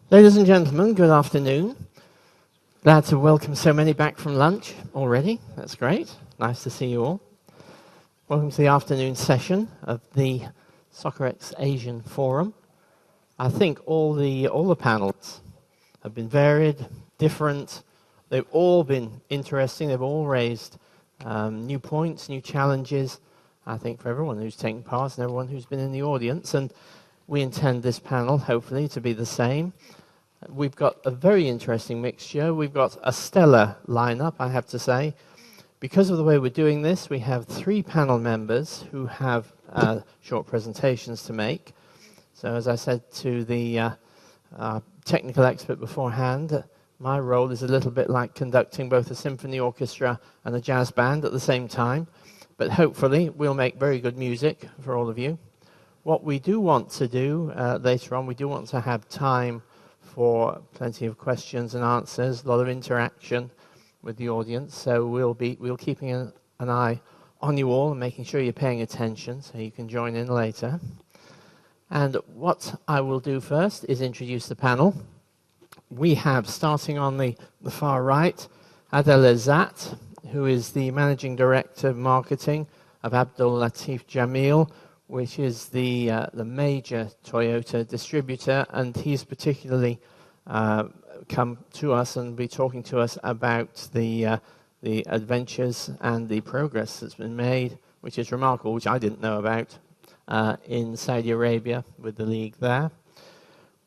Ladies and gentlemen, good afternoon. Glad to welcome so many back from lunch already. That's great. Nice to see you all. Welcome to the afternoon session of the Soccerex Asian Forum. I think all the panels have been varied, different. They've all been interesting. They've all raised new points, new challenges, I think, for everyone who's taken part and everyone who's been in the audience. And we intend this panel, hopefully, to be the same. We've got a very interesting mixture. We've got a stellar lineup, I have to say. Because of the way we're doing this, we have 3 panel members who have short presentations to make. So as I said to the technical expert beforehand, my role is a little bit like conducting both a symphony orchestra and a jazz band at the same time. But hopefully we'll make very good music for all of you. What we do want to do later on, we do want to have time for plenty of questions and answers, a lot of interaction with the audience. So we'll keeping an eye on you all and making sure you're paying attention so you can join in later. And what I will do first is introduce the panel. We have, starting on the far right, Adel Izzat, who is the Managing Director of Marketing of Abdul Latif Jamil, which is the major Toyota distributor, and he's particularly come to us and be talking to us about the adventures and the progress that's been made, which is remarkable, which I didn't know about, in Saudi Arabia with the league there.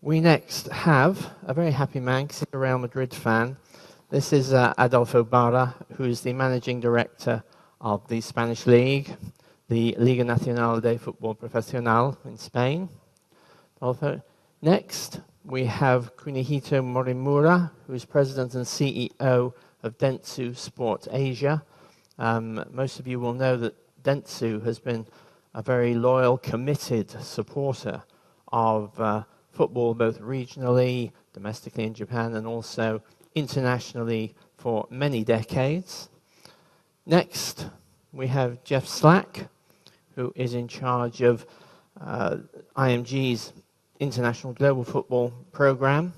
We next have a very happy man, because he's a Real Madrid fan. This is Adolfo Barra, who is the Managing Director of the Spanish League, the Liga Nacional de Fútbol Profesional in Spain. Also, next, we have Kunihito Morimura, who is President and CEO of Dentsu Sport Asia. Most of you will know that Dentsu has been a very loyal, committed supporter of football, both regionally, domestically in Japan, and also internationally for many decades. Next, we have Jeff Slack, who is in charge of IMG's International Global Football Program,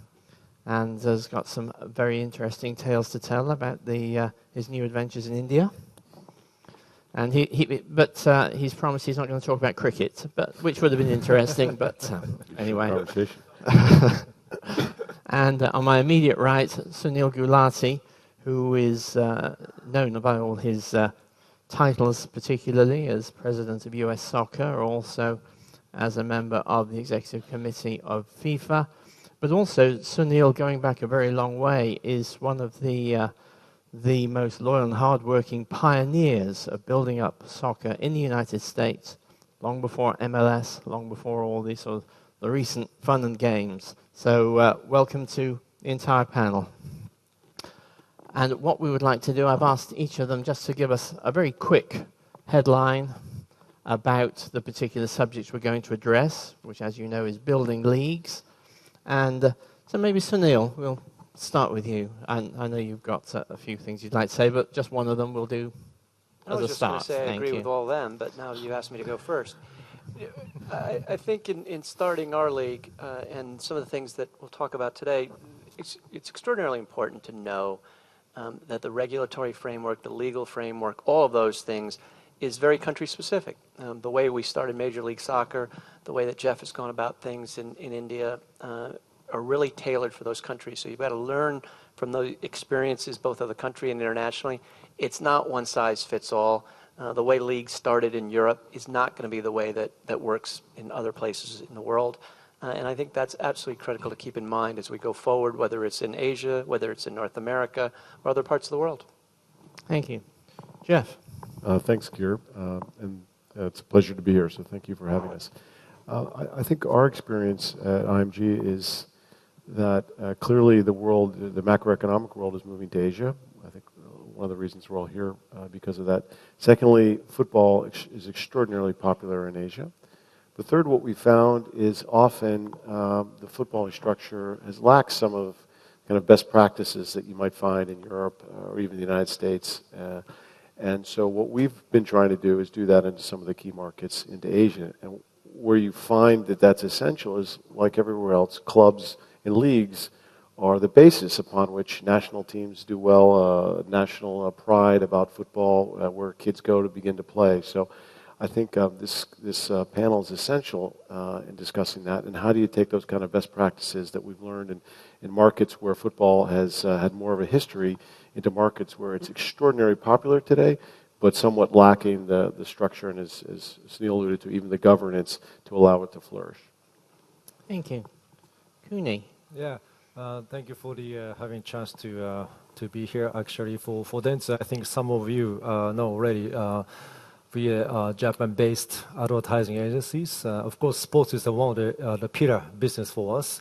and has got some very interesting tales to tell about his new adventures in India. And he's promised he's not going to talk about cricket, which would have been interesting. But anyway. And on my immediate right, Sunil Gulati, who is known by all his titles, particularly as president of US Soccer, also as a member of the executive committee of FIFA. But also, Sunil, going back a very long way, is one of the most loyal and hardworking pioneers of building up soccer in the United States, long before MLS, long before all these sort of the recent fun and games. So welcome to the entire panel. And what we would like to do, I've asked each of them just to give us a very quick headline about the particular subjects we're going to address, which, as you know, is building leagues. And so maybe, Sunil, we'll start with you. And I know you've got a few things you'd like to say, but just one of them we'll do as a start. I was just going to say I agree with all of them, but now you asked me to go first. I think in starting our league and some of the things that we'll talk about today, it's extraordinarily important to know that the regulatory framework, the legal framework, all of those things is very country specific. The way we started Major League Soccer, the way that Jeff has gone about things in India are really tailored for those countries. So you've got to learn from the experiences both of the country and internationally. It's not one size fits all. The way leagues started in Europe is not going to be the way that works in other places in the world. And I think that's absolutely critical to keep in mind as we go forward, whether it's in Asia, whether it's in North America, or other parts of the world. Thank you. Jeff. Thanks, Kier. And it's a pleasure to be here, so thank you for having us. I think our experience at IMG is that clearly the world, the macroeconomic world, is moving to Asia. I think one of the reasons we're all here because of that. Secondly, football is extraordinarily popular in Asia. The third, what we found is often the footballing structure has lacked some of kind of best practices that you might find in Europe or even the United States. And so what we've been trying to do is do that into some of the key markets into Asia. And where you find that that's essential is, like everywhere else, clubs and leagues are the basis upon which national teams do well, national pride about football, where kids go to begin to play. So I think this panel is essential in discussing that. And how do you take those kind of best practices that we've learned in markets where football has had more of a history into markets where it's extraordinarily popular today, but somewhat lacking the structure and, as Sunil alluded to, even the governance to allow it to flourish. Thank you. Cooney. Yeah. Thank you for the having chance to be here. Actually, for Dentsu, I think some of you know already. We are Japan-based advertising agencies. Of course, sports is one of the pillar business for us.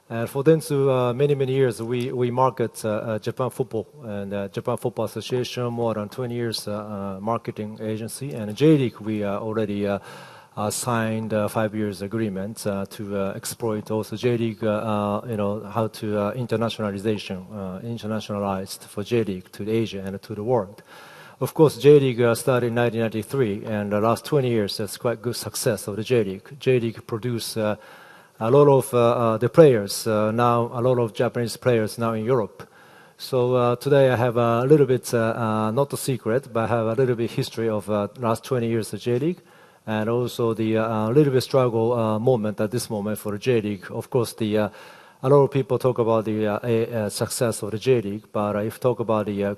And for Dentsu, many years we market Japan football and Japan Football Association, more than 20 years marketing agency. And J League, we already signed a 5 years agreement to exploit also J League, how to internationalized for J League to Asia and to the world. Of course, J League started in 1993, and the last 20 years that's quite good success of the J League. J League produced a lot of the players now, a lot of Japanese players now in Europe. So today I have a little bit, not a secret, but I have a little bit history of last 20 years of J League, and also the little bit struggle moment at this moment for the J League. Of course, a lot of people talk about the success of the J League, but if you talk about the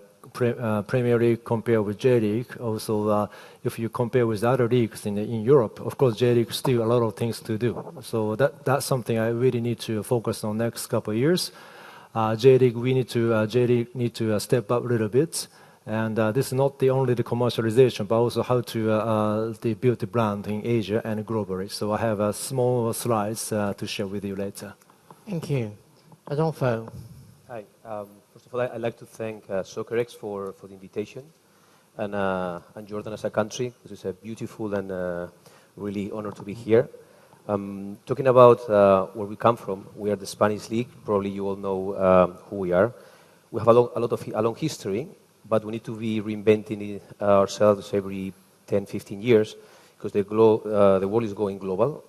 Premier League compared with J League, also if you compare with other leagues in Europe, of course J League still a lot of things to do. So that's something I really need to focus on next couple of years. J League need to step up a little bit, and this is not only the commercialization, but also how to build the brand in Asia and globally. So I have small slides to share with you later. Thank you. Adolfo. Hi. First of all, I'd like to thank Soccerex for the invitation, and Jordan as a country. This is a beautiful and really honored to be here. Talking about where we come from, we are the Spanish League. Probably you all know who we are. We have a long history, but we need to be reinventing ourselves every 10, 15 years because the world is going global.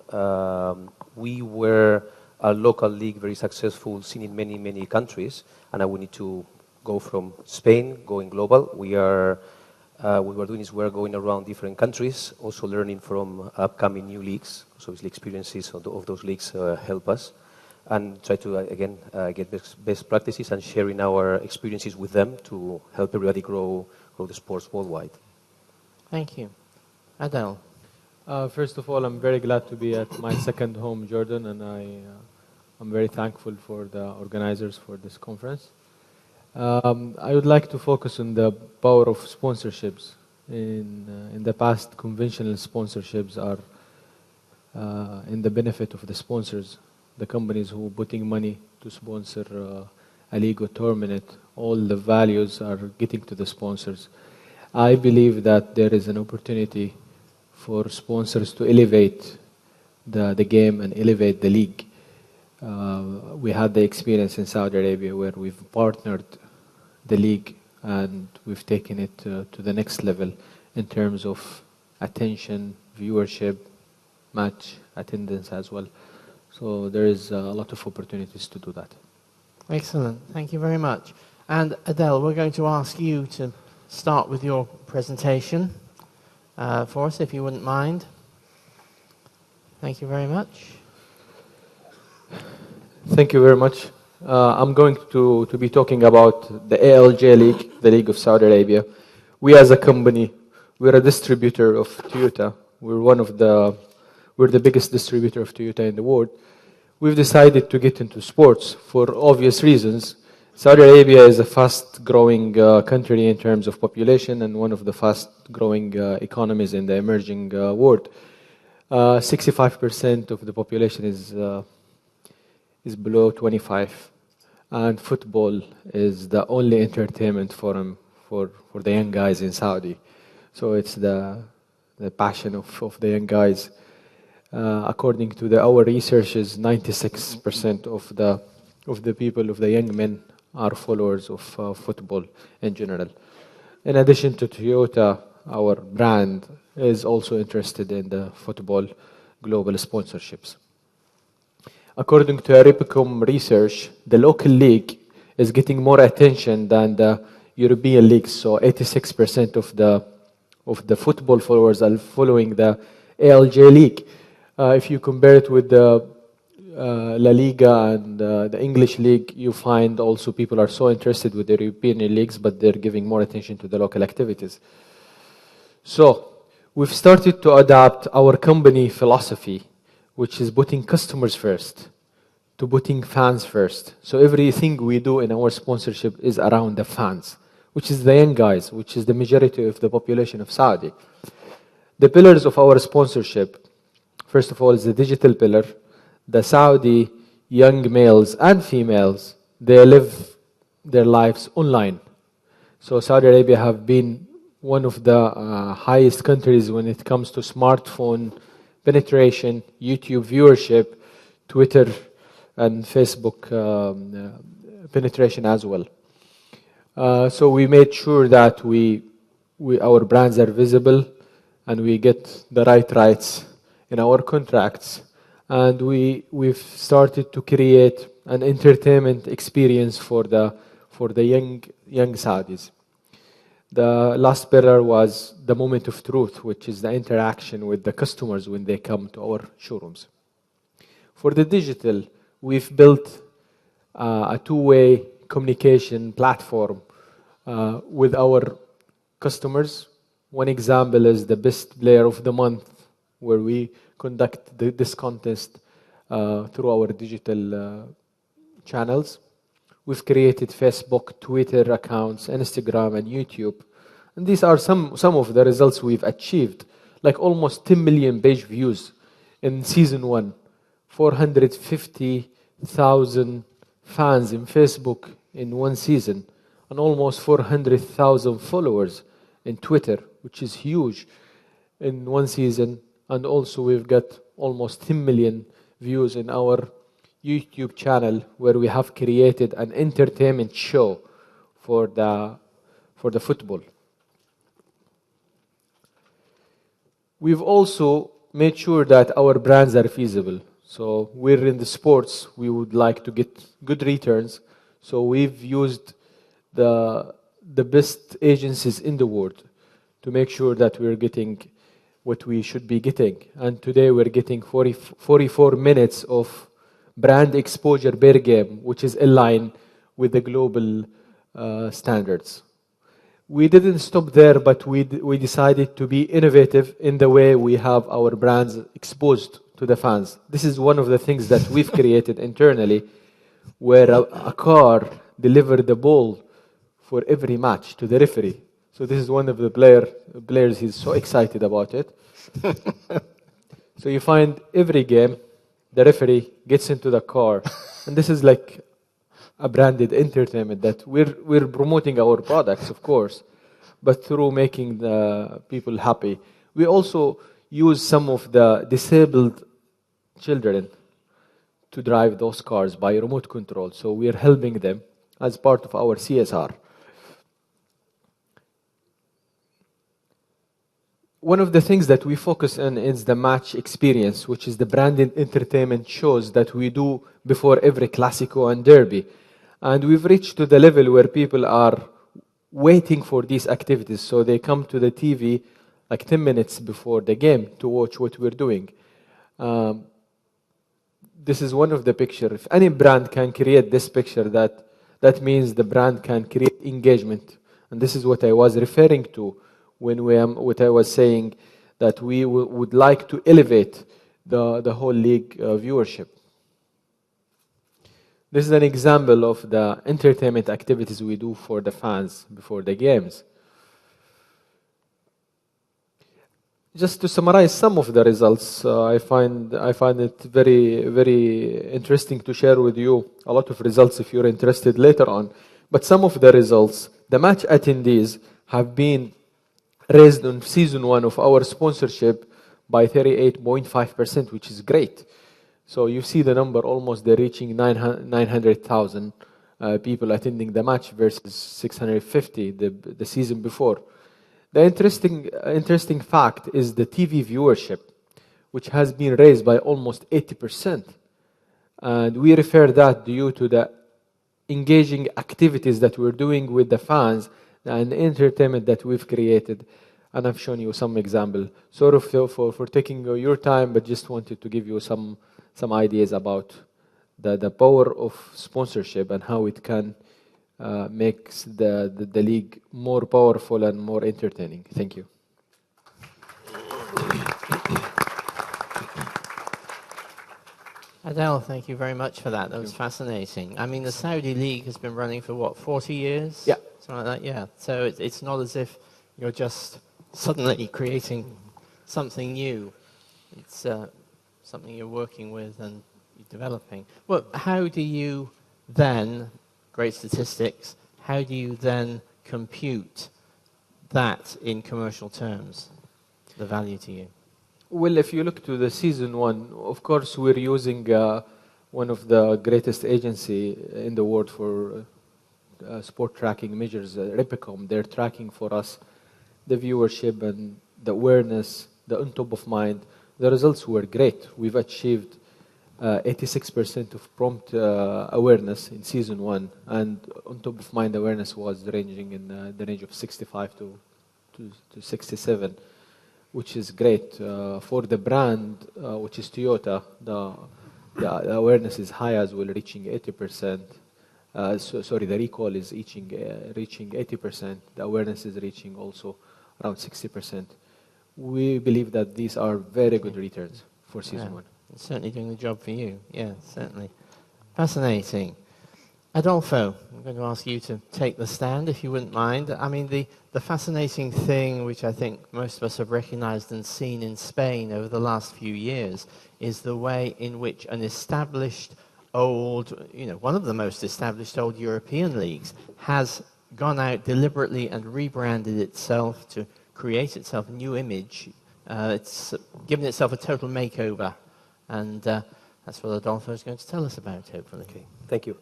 We were a local league, very successful, seen in many countries, and now we need to go from Spain, going global. What we're doing is we're going around different countries, also learning from upcoming new leagues. So obviously experiences of those leagues help us, and try to, again, get best practices and sharing our experiences with them to help everybody grow the sports worldwide. Thank you. Adele. First of all, I'm very glad to be at my second home, Jordan, and I'm very thankful for the organizers for this conference. I would like to focus on the power of sponsorships. In the past, conventional sponsorships are in the benefit of the sponsors, the companies who are putting money to sponsor a league or tournament. All the values are getting to the sponsors. I believe that there is an opportunity for sponsors to elevate the game and elevate the league. We had the experience in Saudi Arabia where we've partnered the league and we've taken it to the next level in terms of attention, viewership, match attendance as well. So there is a lot of opportunities to do that. Excellent. Thank you very much. And Adele, we're going to ask you to start with your presentation for us, if you wouldn't mind. Thank you very much. Thank you very much. I'm going to be talking about the ALJ League, the League of Saudi Arabia. We as a company, we're a distributor of Toyota. We're the biggest distributor of Toyota in the world. We've decided to get into sports for obvious reasons. Saudi Arabia is a fast-growing country in terms of population and one of the fast-growing economies in the emerging world. 65% of the population is below 25, and football is the only entertainment forum for the young guys in Saudi. So it's the passion of the young guys. According to our researches, 96% of the people, of the young men, are followers of football in general. In addition to Toyota, our brand is also interested in the football global sponsorships. according to Aripicom research, the local league is getting more attention than the European leagues. So 86% of the football followers are following the ALJ league. If you compare it with the La Liga and the English league, you find also people are so interested with the European leagues, but they're giving more attention to the local activities. So we've started to adapt our company philosophy, which is putting customers first, to putting fans first. So everything we do in our sponsorship is around the fans, which is the young guys, which is the majority of the population of Saudi. The pillars of our sponsorship, first of all, is the digital pillar. The Saudi young males and females, they live their lives online. So Saudi Arabia have been one of the highest countries when it comes to smartphone penetration, YouTube viewership, Twitter and Facebook penetration as well. So we made sure that our brands are visible and we get the right rights in our contracts. And we've started to create an entertainment experience for the young Saudis. The last pillar was the moment of truth, which is the interaction with the customers when they come to our showrooms. For the digital, we've built a two-way communication platform with our customers. One example is the best player of the month, where we conduct this contest through our digital channels. We've created Facebook, Twitter accounts, Instagram, and YouTube. And these are some of the results we've achieved, like almost 10 million page views in season 1, 450,000 fans in Facebook in one season, and almost 400,000 followers in Twitter, which is huge in one season. And also we've got almost 10 million views in our YouTube channel, where we have created an entertainment show for the football. We've also made sure that our brands are feasible. So we're in the sports, we would like to get good returns. So we've used the best agencies in the world to make sure that we're getting what we should be getting. And today we're getting 44 minutes of brand exposure per game, which is in line with the global standards. We didn't stop there, but we decided to be innovative in the way we have our brands exposed to the fans. This is one of the things that we've created internally, where a car delivered the ball for every match to the referee. So this is one of the players, he's so excited about it. So you find every game, the referee gets into the car. And this is like a branded entertainment that we're promoting our products, of course, but through making the people happy. We also use some of the disabled children to drive those cars by remote control. So we're helping them as part of our CSR. One of the things that we focus on is the match experience, which is the branded entertainment shows that we do before every Classico and Derby. And we've reached to the level where people are waiting for these activities. So they come to the TV like 10 minutes before the game to watch what we're doing. This is one of the pictures. If any brand can create this picture, that means the brand can create engagement. And this is what I was referring to what I was saying, that we would like to elevate the whole league viewership. This is an example of the entertainment activities we do for the fans before the games. Just to summarize some of the results, I find it very, very interesting to share with you a lot of results if you're interested later on. But some of the results, the match attendees have been raised on season 1 of our sponsorship by 38.5%, which is great. So you see the number, almost they're reaching 900,000 people attending the match versus 650 the season before. The interesting fact is the TV viewership, which has been raised by almost 80%. And we refer that due to the engaging activities that we're doing with the fans and entertainment that we've created. And I've shown you some example. Sort of for taking your time, but just wanted to give you some ideas about the power of sponsorship and how it can makes the league more powerful and more entertaining. Thank you. Adel, thank you very much for that. That was fascinating. I mean, the Saudi League has been running for what, 40 years? Yeah. Something like that, yeah. So it's not as if you're just suddenly creating something new. It's something you're working with and you're developing. Well, how do you then, great statistics, how do you then compute that in commercial terms, the value to you? Well, if you look to the season one, of course, we're using one of the greatest agency in the world for sport tracking measures, Repicom. They're tracking for us the viewership and the awareness, the on top of mind. The results were great. We've achieved 86% of prompt awareness in season one, and on top of mind awareness was ranging in the range of 65 to 67. Which is great. For the brand, which is Toyota, the awareness is high as well, reaching 80%. The recall is reaching 80%. The awareness is reaching also around 60%. We believe that these are very good returns for season one. It's certainly doing the job for you. Yeah, certainly. Fascinating. Adolfo, I'm going to ask you to take the stand, if you wouldn't mind. I mean, the fascinating thing, which I think most of us have recognized and seen in Spain over the last few years, is the way in which an established old, one of the most established old European leagues has gone out deliberately and rebranded itself to create itself a new image. It's given itself a total makeover. And that's what Adolfo is going to tell us about, hopefully. Okay, thank you.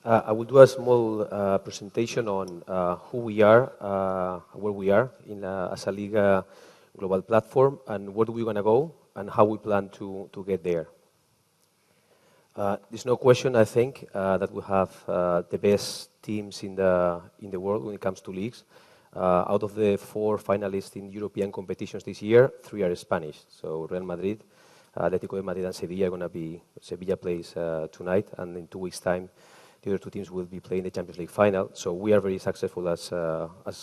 I will do a small presentation on who we are, where we are as a Liga global platform, and where we're going to go, and how we plan to get there. There's no question, I think, that we have the best teams in the world when it comes to leagues. Out of the 4 finalists in European competitions this year, 3 are Spanish. So Real Madrid, Atletico de Madrid and Sevilla are going to be, Sevilla plays tonight, and in 2 weeks' time, the other 2 teams will be playing the Champions League final. So we are very successful as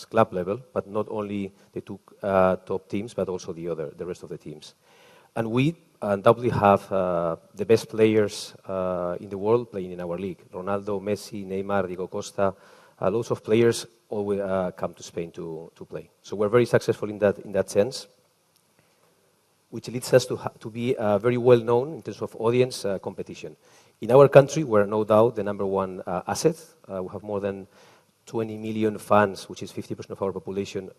club level, but not only the 2 top teams, but also the rest of the teams. And we undoubtedly have the best players in the world playing in our league. Ronaldo, Messi, Neymar, Diego Costa, lots of players always come to Spain to play. So we're very successful in that sense, which leads us to be very well known in terms of audience competition. In our country, we're no doubt the number 1 asset. We have more than 20 million fans, which is 50% of our population,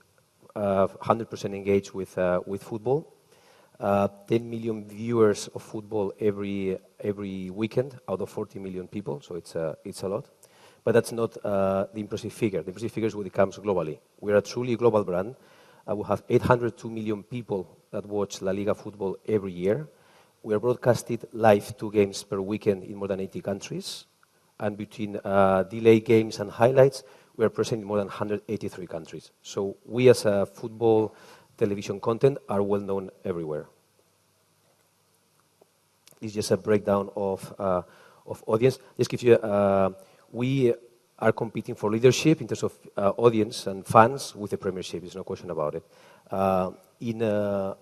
100% engaged with football. 10 million viewers of football every weekend out of 40 million people, so it's a lot. But that's not the impressive figure. The impressive figure is when it comes globally. We're a truly global brand. We have 802 million people that watch La Liga football every year. We are broadcasted live 2 games per weekend in more than 80 countries. And between delay games and highlights, we are present in more than 183 countries. So we as a football television content are well known everywhere. It's just a breakdown of audience. Just give you, we are competing for leadership in terms of audience and fans with the Premiership. There's no question about it.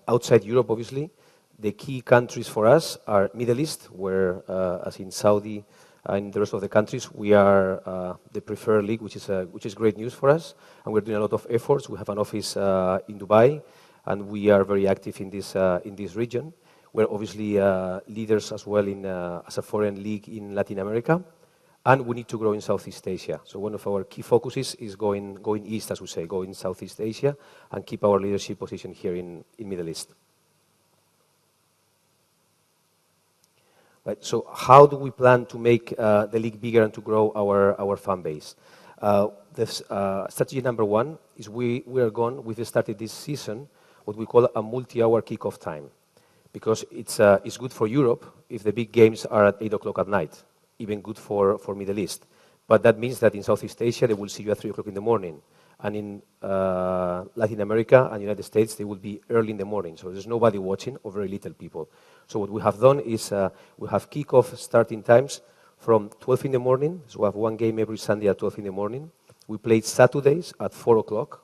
Outside Europe, obviously, the key countries for us are Middle East, where, as in Saudi and the rest of the countries, we are the preferred league, which is great news for us. And we're doing a lot of efforts. We have an office in Dubai, and we are very active in this region. We're obviously leaders as well as a foreign league in Latin America. And we need to grow in Southeast Asia. So one of our key focuses is going east, as we say, going Southeast Asia, and keep our leadership position here in Middle East. Right, so how do we plan to make the league bigger and to grow our fan base? Strategy number 1 is we've started this season what we call a multi-hour kickoff time. because it's good for Europe if the big games are at 8 o'clock at night, even good for Middle East. But that means that in Southeast Asia, they will see you at 3 o'clock in the morning. And in Latin America and United States, they will be early in the morning. So there's nobody watching, or very little people. So what we have done is we have kickoff starting times from 12 in the morning. So we have one game every Sunday at 12 in the morning. We play Saturdays at 4 o'clock.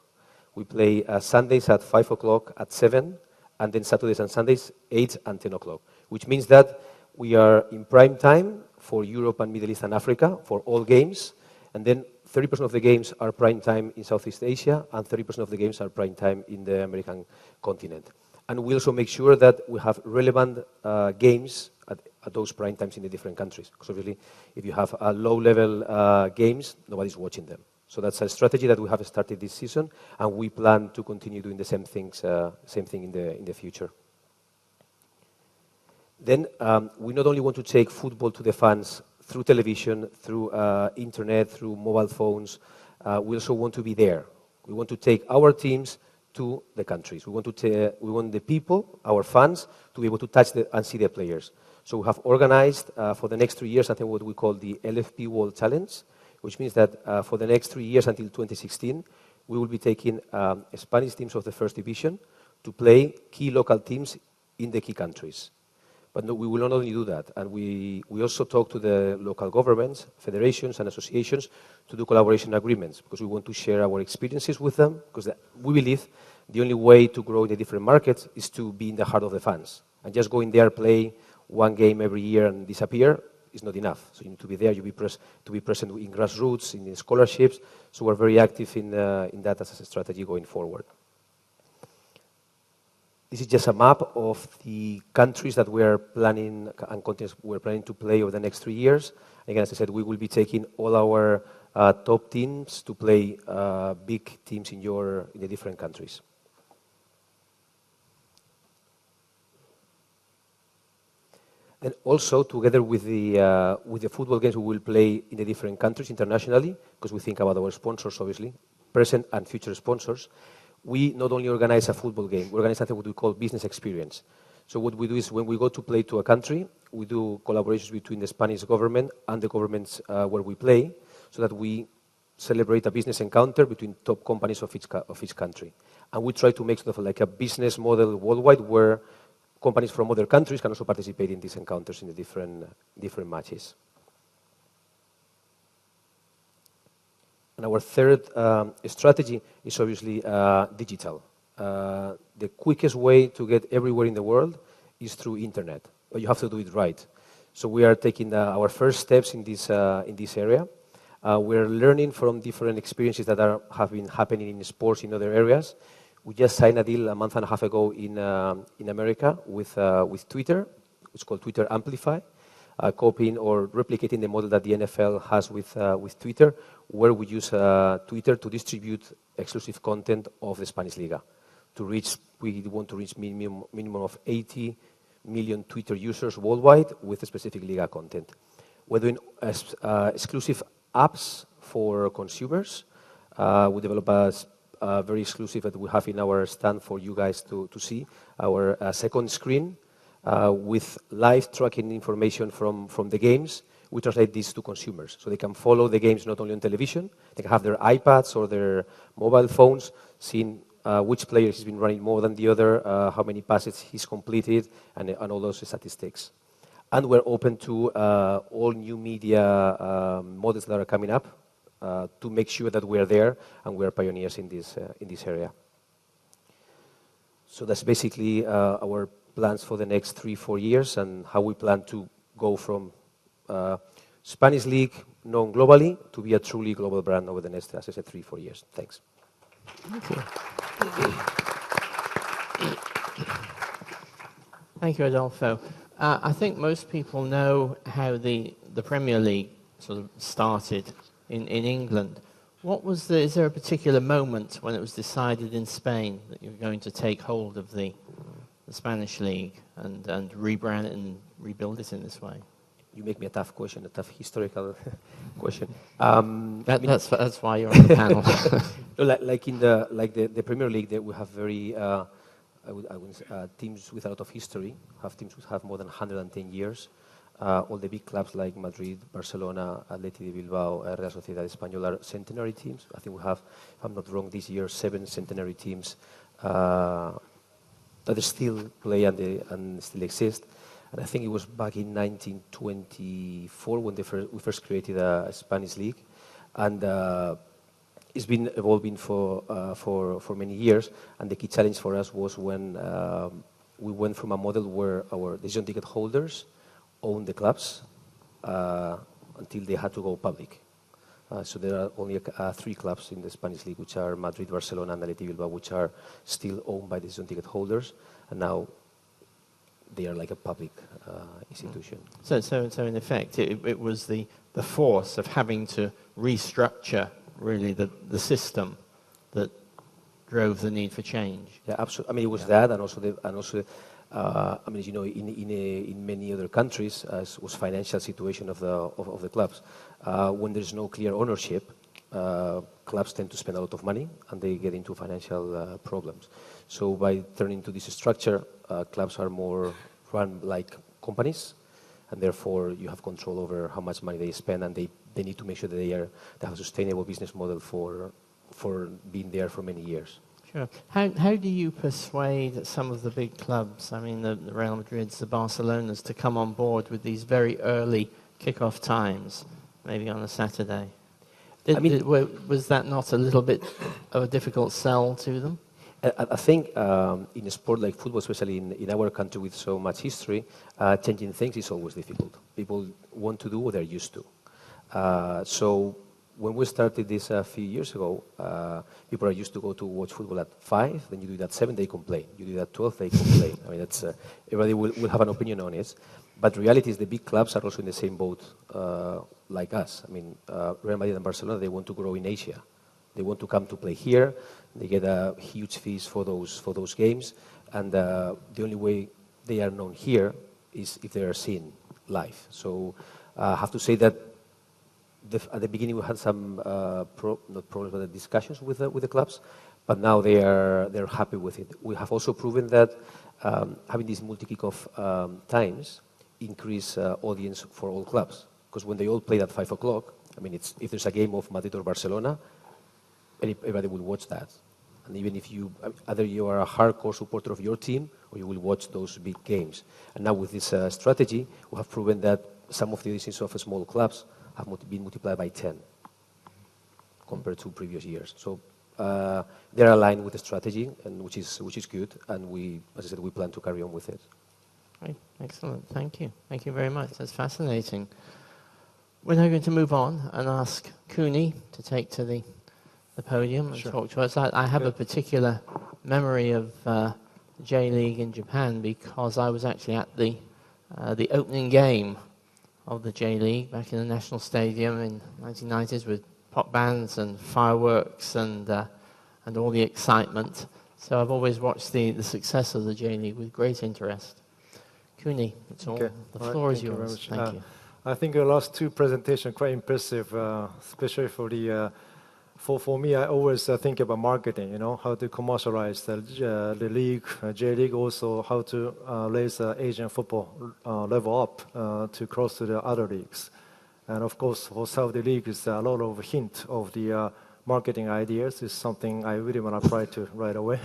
We play Sundays at 5 o'clock, at 7, and then Saturdays and Sundays, 8 and 10 o'clock, which means that we are in prime time for Europe and Middle East and Africa for all games, and then 30% of the games are prime time in Southeast Asia, and 30% of the games are prime time in the American continent. And we also make sure that we have relevant games at those prime times in the different countries. Because obviously, if you have low-level games, nobody's watching them. So that's a strategy that we have started this season, and we plan to continue doing the same thing in the future. Then we not only want to take football to the fans through television, through internet, through mobile phones, we also want to be there. We want to take our teams to the countries. We want the people, our fans, to be able to touch and see the players. So we have organized for the next 3 years, I think what we call the LFP World Challenge, which means that for the next 3 years until 2016, we will be taking Spanish teams of the first division to play key local teams in the key countries. But no, we will not only do that, and we also talk to the local governments, federations and associations to do collaboration agreements, because we want to share our experiences with them, because we believe the only way to grow in the different markets is to be in the heart of the fans. And just go in there, play one game every year and disappear is not enough. So you need to be there, to be present in grassroots, in the scholarships. So we're very active in that as a strategy going forward. This is just a map of the countries that we are planning and continents we're planning to play over the next 3 years. Again, as I said, we will be taking all our top teams to play big teams in the different countries. And also, together with the football games, we will play in the different countries internationally, because we think about our sponsors, obviously, present and future sponsors. We not only organize a football game, we organize something what we call business experience. So what we do is when we go to play to a country, we do collaborations between the Spanish government and the governments where we play, so that we celebrate a business encounter between top companies of each country. And we try to make sort of like a business model worldwide where companies from other countries can also participate in these encounters in the different matches. And our third strategy is obviously digital. The quickest way to get everywhere in the world is through internet, but you have to do it right. So we are taking our first steps in this area. We're learning from different experiences that have been happening in sports in other areas. We just signed a deal a month and a half ago in America with Twitter. It's called Twitter Amplify, copying or replicating the model that the NFL has with Twitter, where we use Twitter to distribute exclusive content of the Spanish Liga. We want to reach minimum of 80 million Twitter users worldwide with specific Liga content. We're doing exclusive apps for consumers. We develop a very exclusive that we have in our stand for you guys to see, our second screen with live tracking information from the games. We translate this to consumers, so they can follow the games not only on television, they can have their iPads or their mobile phones, seeing which player has been running more than the other, how many passes he's completed, and all those statistics. And we're open to all new media models that are coming up to make sure that we are there and we are pioneers in this area. So that's basically our plans for the next 3-4 years and how we plan to go from Spanish League known globally to be a truly global brand over the next, as I said, 3-4 years. Thanks. Thank you. Thank you, Adolfo. I think most people know how the Premier League sort of started in England. Is there a particular moment when it was decided in Spain that you're going to take hold of the Spanish League and rebrand it and rebuild it in this way? You make me a tough question, a tough historical question. That's why you're on the panel. Like the Premier League, that we have very teams with a lot of history, have teams which have more than 110 years. All the big clubs like Madrid, Barcelona, Athletic de Bilbao, Real Sociedad Española are centenary teams. I think we have, if I'm not wrong, this year 7 centenary teams that still play and still exist. And I think it was back in 1924 when we first created a Spanish league, and it's been evolving for many years. And the key challenge for us was when we went from a model where our decision ticket holders own the clubs until they had to go public. So there are only 3 clubs in the Spanish league, which are Madrid, Barcelona, and Athletic Bilbao, which are still owned by the season ticket holders, and now they are like a public institution. So in effect, it was the force of having to restructure really the system that drove the need for change. Yeah, absolutely. I mean, it was that, and also. I mean, as you know, in many other countries, as was financial situation of the clubs, when there's no clear ownership, clubs tend to spend a lot of money and they get into financial problems. So by turning to this structure, clubs are more run like companies, and therefore you have control over how much money they spend, and they need to make sure that they have a sustainable business model for being there for many years. Sure. How do you persuade some of the big clubs, I mean the Real Madrids, the Barcelonas, to come on board with these very early kick-off times, maybe on a Saturday? Was that not a little bit of a difficult sell to them? I think in a sport like football, especially in our country with so much history, changing things is always difficult. People want to do what they're used to. So when we started this a few years ago, people are used to go to watch football at 5, then you do it at 7, they complain. You do it at 12, they complain. I mean, that's, everybody will have an opinion on it. But reality is the big clubs are also in the same boat like us. I mean, Real Madrid and Barcelona, they want to grow in Asia. They want to come to play here. They get huge fees for those games. And the only way they are known here is if they are seen live. So I have to say that at the beginning we had some not problems but discussions with the clubs, but now they're happy with it. We have also proven that having these multi-kickoff times increase audience for all clubs, because when they all play at 5 o'clock, I mean, if there's a game of Madrid or Barcelona, everybody will watch that. And even if either you are a hardcore supporter of your team or you will watch those big games. And now with this strategy, we have proven that some of the audiences of small clubs have been multiplied by 10 compared to previous years. So they're aligned with the strategy, and which is good. And we, as I said, we plan to carry on with it. Great, excellent. Thank you. Thank you very much. That's fascinating. We're now going to move on and ask Kuni to take to the podium and talk to us. I have a particular memory of J-League in Japan because I was actually at the opening game of the J-League back in the National Stadium in 1990s with pop bands and fireworks and all the excitement. So I've always watched the success of the J-League with great interest. Kuni, it's all. Okay. The floor is yours. Thank you. I think the last 2 presentations quite impressive, especially for the. For me, I always think about marketing. You know, how to commercialize the league, J-League, also how to raise Asian football level up to cross to the other leagues. And of course, for Saudi League, is a lot of hint of the marketing ideas is something I really want to apply to right away.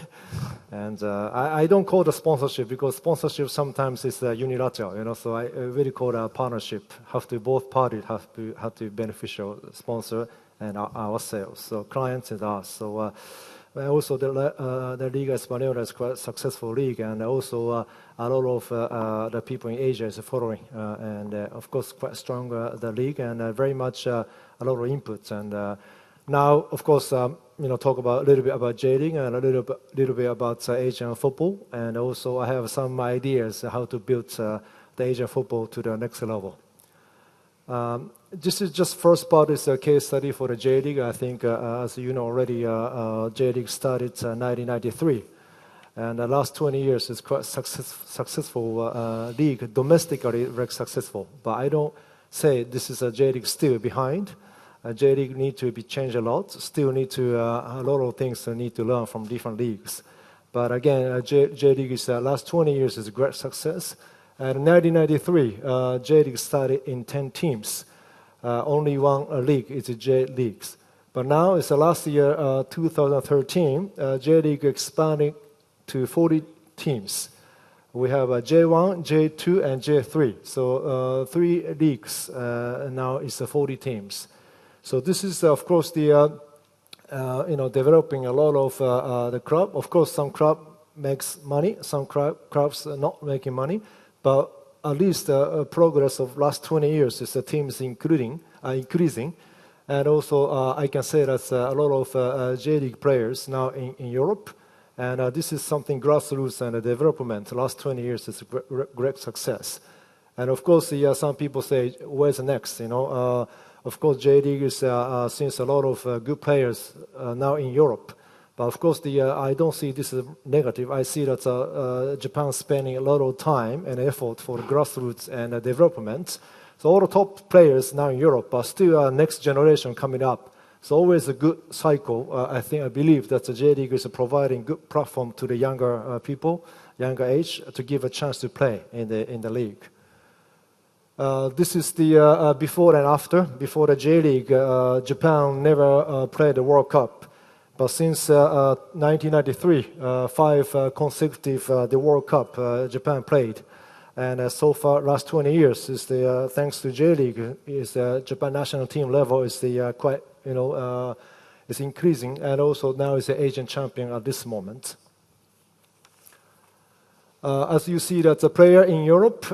And I don't call it a sponsorship because sponsorship sometimes is unilateral, you know. So I really call it a partnership. Both parties have to beneficial sponsor and our sales. So clients and us. So also the Liga Española is quite a successful league, and also a lot of the people in Asia is following, and of course quite strong the league, and very much a lot of inputs. And now, of course, talk about a little bit about J-League and a little bit about Asian football, and also I have some ideas how to build the Asian football to the next level. This is just first part is a case study for the J-League. I think, as you know already, J-League started 1993. And the last 20 years is quite successful league, domestically very successful. But I don't say this is a J-League still behind. J-League need to be changed a lot. Still need to, a lot of things need to learn from different leagues. But again, J League is last 20 years is a great success. And in 1993, J League started in 10 teams. Only one league is the J Leagues. But now it's the last year, 2013, J League expanding to 40 teams. We have J1, J2, and J3. So 3 leagues now is 40 teams. So this is, of course, the developing a lot of the club. Of course, some club makes money, some clubs are not making money, but at least the progress of last 20 years is the teams increasing. And also, I can say that a lot of J League players now in Europe. And this is something grassroots and development. The last 20 years is a great success. And of course, some people say, where's the next? Of course, J League is since a lot of good players now in Europe. But of course, I don't see this as negative. I see that Japan is spending a lot of time and effort for grassroots and development. So all the top players now in Europe are still next generation coming up. It's always a good cycle. I believe that the J League is providing good platform to the younger people, younger age, to give a chance to play in the league. This is the before and after. Before the J League, Japan never played the World Cup. But since 1993, 5 consecutive the World Cup Japan played. And so far, last 20 years, is thanks to J League, is Japan national team level is quite is increasing, and also now is the Asian champion at this moment. As you see, that's a player in Europe.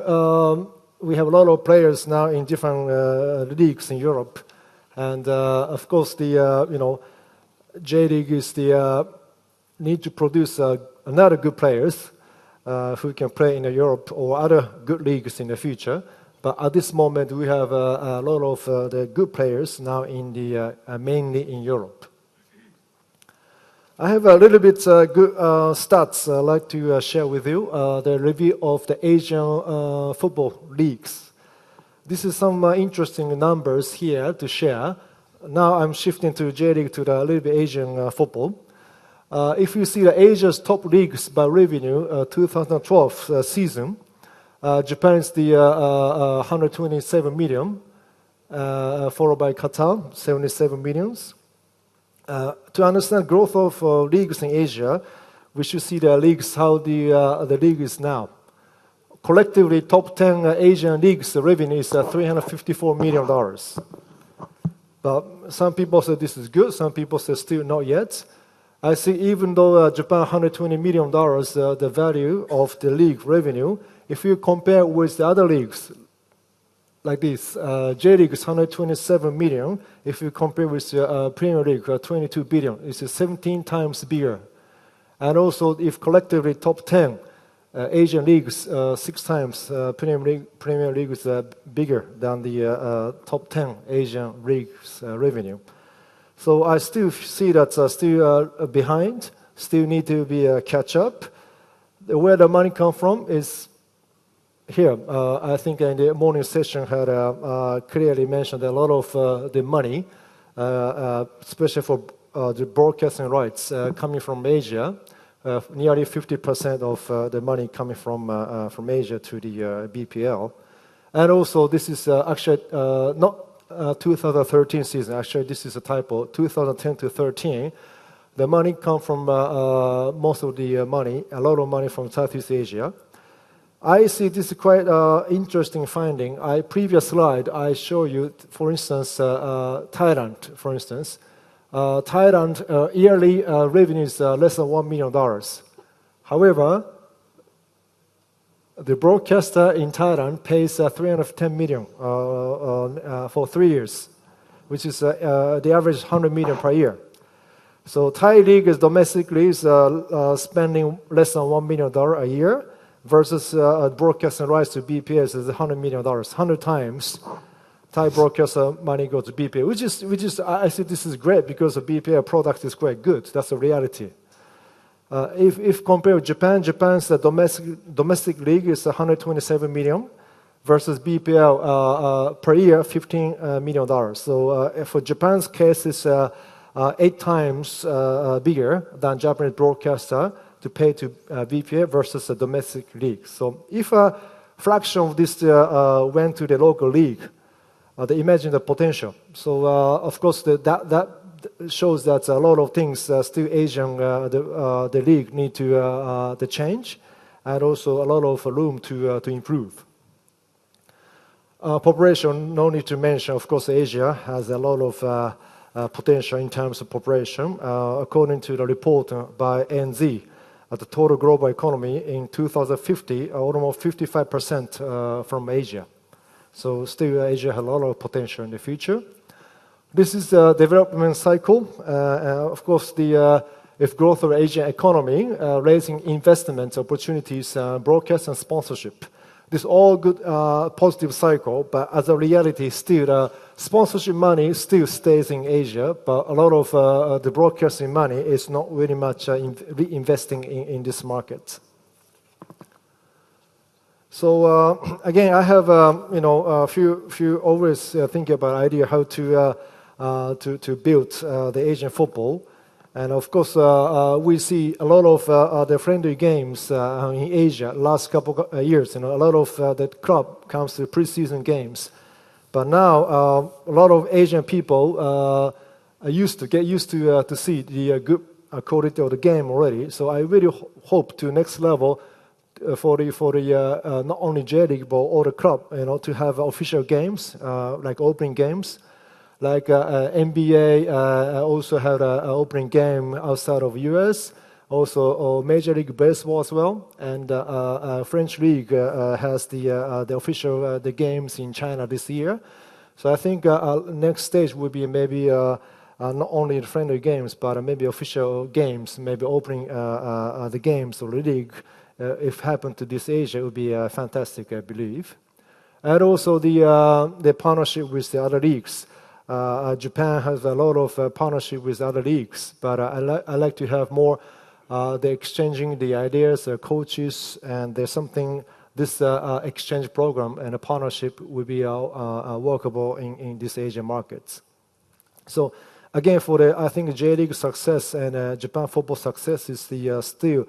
We have a lot of players now in different leagues in Europe, and of course, the J League is the need to produce another good players who can play in Europe or other good leagues in the future. But at this moment, we have a lot of the good players now in mainly in Europe. I have a little bit good stats I'd like to share with you. The review of the Asian football leagues. This is some interesting numbers here to share. Now I'm shifting to J League to the little bit Asian football. If you see the Asia's top leagues by revenue, 2012 season, Japan is the 127 million, followed by Qatar, 77 millions. To understand growth of leagues in Asia, we should see the leagues, how the league is now. Collectively, top 10 Asian leagues, the revenue is $354 million. But some people say this is good, some people say still not yet. I see even though Japan $120 million, the value of the league revenue, if you compare with the other leagues, like this, J League is 127 million. If you compare with Premier League, 22 billion, it's 17 times bigger. And also, if collectively top 10 Asian leagues, 6 times Premier League is bigger than the top 10 Asian leagues revenue. So I still see that still behind, still need to be catch up. Where the money come from is here. I think in the morning session had clearly mentioned a lot of the money, especially for the broadcasting rights coming from Asia. Nearly 50% of the money coming from Asia to the BPL. And also this is actually not 2013 season. Actually, this is a typo. 2010 to 13, the money come from most of the money, a lot of money from Southeast Asia. I see this is quite interesting finding. Previous slide, I show you, for instance, Thailand, for instance. Thailand yearly revenue is less than $1 million. However, the broadcaster in Thailand pays $310 million for 3 years, which is the average $100 million per year. So Thai league is domestically is spending less than $1 million a year, versus broadcasting rights to BPS is $100 million, 100 times. Thai broadcaster money goes to BPL, which is I think this is great because the BPL product is quite good. That's the reality. If compared with Japan's domestic league is 127 million versus BPL per year $15 million. So for Japan's case, it's 8 times bigger than Japanese broadcaster. to pay to VPA versus a domestic league. So if a fraction of this went to the local league, they imagine the potential. So of course that shows that a lot of things still Asian the league need to change, and also a lot of room to improve. Population, no need to mention. Of course, Asia has a lot of potential in terms of population. According to the report by NZ, the total global economy in 2050, almost 55% from Asia. So still Asia has a lot of potential in the future. This is the development cycle. Of course, if growth of Asian economy, raising investment opportunities, broadcast and sponsorship. This all good positive cycle, but as a reality, still sponsorship money still stays in Asia, but a lot of the broadcasting money is not very much reinvesting in this market. So again, I have a few always thinking about idea how to build the Asian football. And of course, we see a lot of the friendly games in Asia last couple of years. A lot of the club comes to pre-season games, but now a lot of Asian people are get used to see the good quality of the game already. So I really hope to next level for the not only J League but all the club, to have official games like opening games. Like NBA also had an opening game outside of US, also Major League Baseball as well, and French League has the official the games in China this year. So I think next stage will be maybe not only the friendly games, but maybe official games, maybe opening the games of the league. If happen to this Asia, it would be fantastic, I believe. And also the partnership with the other leagues. Japan has a lot of partnership with other leagues, but I like to have more the exchanging the ideas, coaches, and there's something this exchange program and a partnership will be workable in these Asian markets. So again, I think J League success and Japan football success is still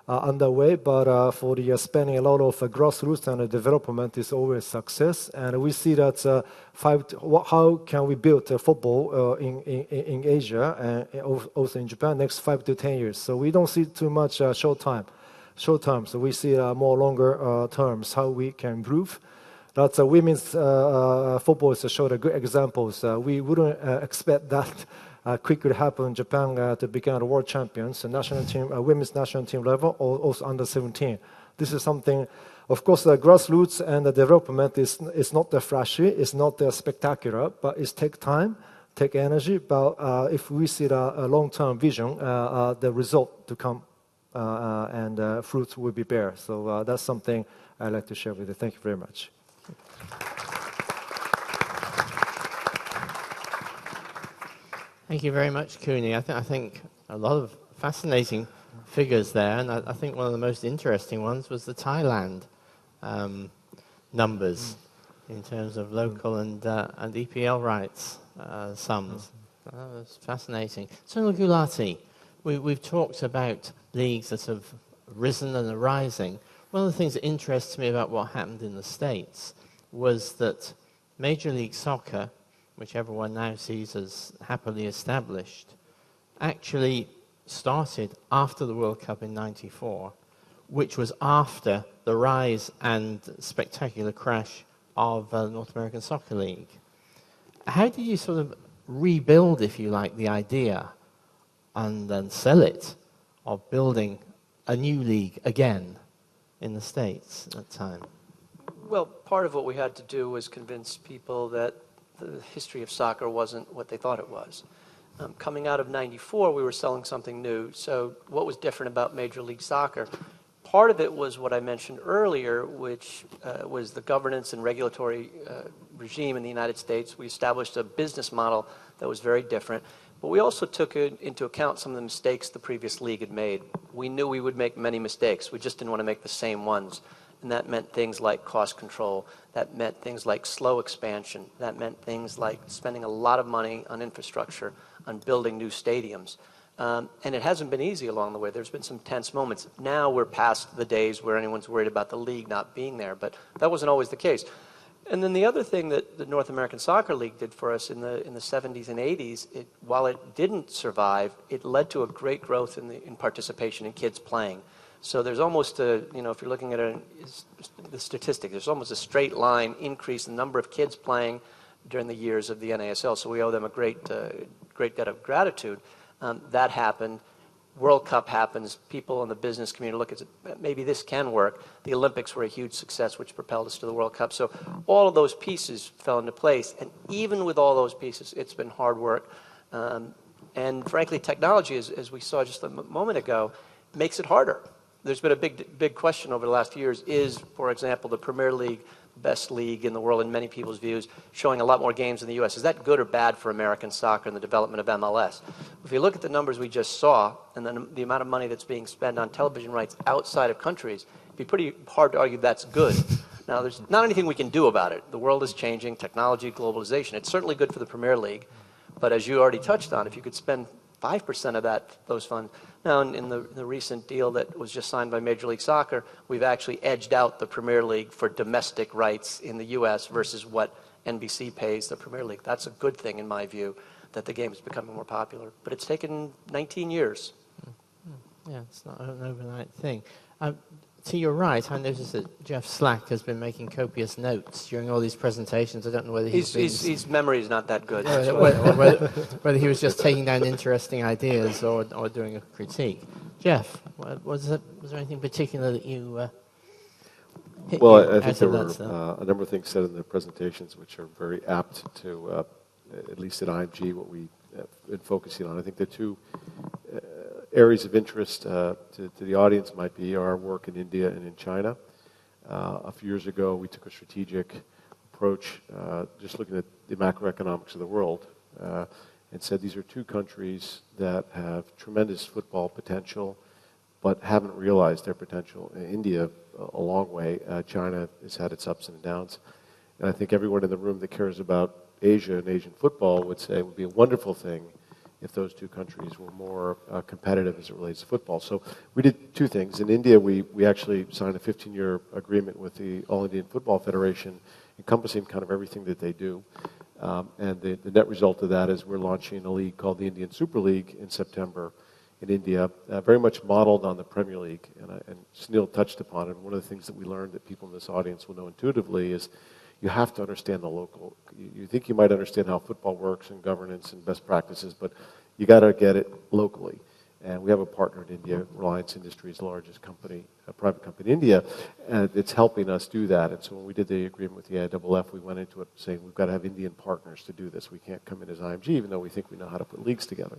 underway, but for the spending a lot of grassroots and development is always success. And we see that how can we build football in Asia and also in Japan next 5 to 10 years. So we don't see too much short term. So we see more longer terms how we can improve. That's women's football showed a good examples. We wouldn't expect that. Quickly happen in Japan to become the world champions, national team, women's national team level, or also under 17. This is something, of course, the grassroots and the development is not that flashy, it's not that spectacular, but it takes time, take energy. But if we see a long-term vision, the result to come and fruits will be bare. So that's something I'd like to share with you. Thank you very much. Thank you very much, Kuni. I think a lot of fascinating figures there, and I think one of the most interesting ones was the Thailand numbers in terms of local and EPL rights sums. That was fascinating. So, Gulati, we've talked about leagues that have risen and are rising. One of the things that interests me about what happened in the States was that Major League Soccer, which everyone now sees as happily established, actually started after the World Cup in '94, which was after the rise and spectacular crash of the North American Soccer League. How did you sort of rebuild, if you like, the idea and then sell it of building a new league again in the States at that time? Well, part of what we had to do was convince people that the history of soccer wasn't what they thought it was. Coming out of '94, we were selling something new. So what was different about Major League Soccer? Part of it was what I mentioned earlier, which was the governance and regulatory regime in the United States. We established a business model that was very different. But we also took into account some of the mistakes the previous league had made. We knew we would make many mistakes. We just didn't want to make the same ones. And that meant things like cost control. That meant things like slow expansion. That meant things like spending a lot of money on infrastructure, on building new stadiums. And it hasn't been easy along the way. There's been some tense moments. Now we're past the days where anyone's worried about the league not being there, but that wasn't always the case. And then the other thing that the North American Soccer League did for us in the 70s and 80s, while it didn't survive, it led to a great growth in participation in kids playing. So there's almost a, if you're looking at the statistic, there's almost a straight line increase in the number of kids playing during the years of the NASL. So we owe them a great debt of gratitude. That happened. World Cup happens. People in the business community look at it, maybe this can work. The Olympics were a huge success, which propelled us to the World Cup. So all of those pieces fell into place. And even with all those pieces, it's been hard work. And frankly, technology, as we saw just a moment ago, makes it harder. There's been a big question over the last few years. Is, for example, the Premier League best league in the world in many people's views, showing a lot more games in the U.S. Is that good or bad for American soccer and the development of MLS? If you look at the numbers we just saw and then the amount of money that's being spent on television rights outside of countries, it'd be pretty hard to argue that's good. Now, there's not anything we can do about it. The world is changing, technology, globalization. It's certainly good for the Premier League, but as you already touched on, if you could spend 5% of those funds. Now, in the recent deal that was just signed by Major League Soccer, we've actually edged out the Premier League for domestic rights in the U.S. versus what NBC pays the Premier League. That's a good thing, in my view, that the game is becoming more popular. But it's taken 19 years. Yeah, it's not an overnight thing. To your right, I noticed that Jeff Slack has been making copious notes during all these presentations. I don't know whether his memory is not that good. Whether he was just taking down interesting ideas or doing a critique. Jeff, was there anything particular that you hit Well, you I think there out were a number of things said in the presentations which are very apt to, at least at IMG, what we've been focusing on. I think the two areas of interest to the audience might be our work in India and in China. A few years ago, we took a strategic approach, just looking at the macroeconomics of the world, and said these are two countries that have tremendous football potential, but haven't realized their potential. India, a long way. China has had its ups and downs. And I think everyone in the room that cares about Asia and Asian football would say it would be a wonderful thing if those two countries were more competitive as it relates to football. So we did two things. In India, we actually signed a 15-year agreement with the All Indian Football Federation, encompassing kind of everything that they do. And the net result of that is we're launching a league called the Indian Super League in September in India, very much modeled on the Premier League. And Sunil touched upon it. One of the things that we learned that people in this audience will know intuitively is you have to understand the local. You think you might understand how football works and governance and best practices, but you got to get it locally. And we have a partner in India, Reliance Industries, the largest company, a private company in India, and it's helping us do that. And so when we did the agreement with the IAAF, we went into it saying we've got to have Indian partners to do this. We can't come in as IMG, even though we think we know how to put leagues together.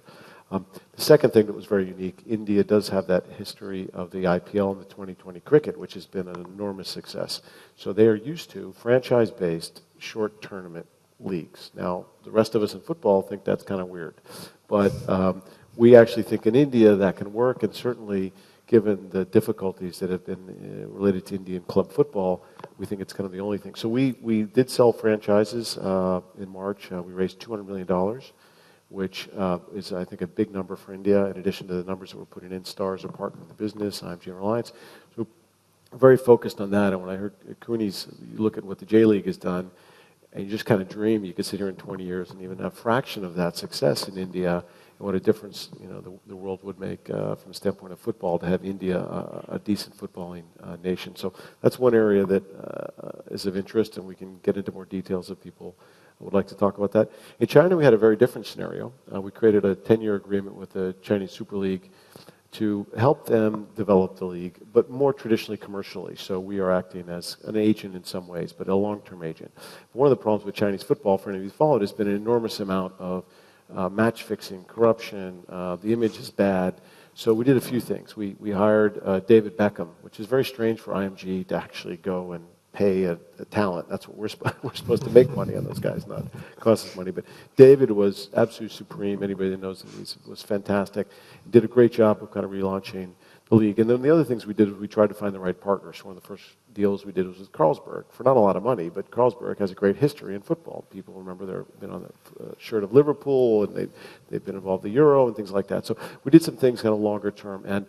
The second thing that was very unique, India does have that history of the IPL and the 2020 cricket, which has been an enormous success. So they are used to franchise-based short tournament leagues. Now, the rest of us in football think that's kind of weird. But we actually think in India that can work, and certainly given the difficulties that have been related to Indian club football, we think it's kind of the only thing. So we did sell franchises in March. We raised $200 million, which is, I think, a big number for India, in addition to the numbers that we're putting in. Stars are partner in the business, IMG and Reliance. So very focused on that. And when I heard Cooney's, you look at what the J-League has done, and you just kind of dream you could sit here in 20 years and even a fraction of that success in India, and what a difference the world would make from the standpoint of football to have India a decent footballing nation. So that's one area that is of interest, and we can get into more details if people would like to talk about that. In China, we had a very different scenario. We created a 10-year agreement with the Chinese Super League to help them develop the league, but more traditionally commercially. So we are acting as an agent in some ways, but a long-term agent. One of the problems with Chinese football, for any of you who followed, has been an enormous amount of match fixing, corruption. The image is bad. So we did a few things. We hired David Beckham, which is very strange for IMG to actually go and pay a talent. That's what we're supposed to make money on those guys, not cost us money. But David was absolutely supreme. Anybody that knows him was fantastic. Did a great job of kind of relaunching the league. And then the other things we did was we tried to find the right partners. One of the first deals we did was with Carlsberg for not a lot of money, but Carlsberg has a great history in football. People remember they've been on the shirt of Liverpool, and they've been involved in the Euro and things like that. So we did some things kind of longer term. And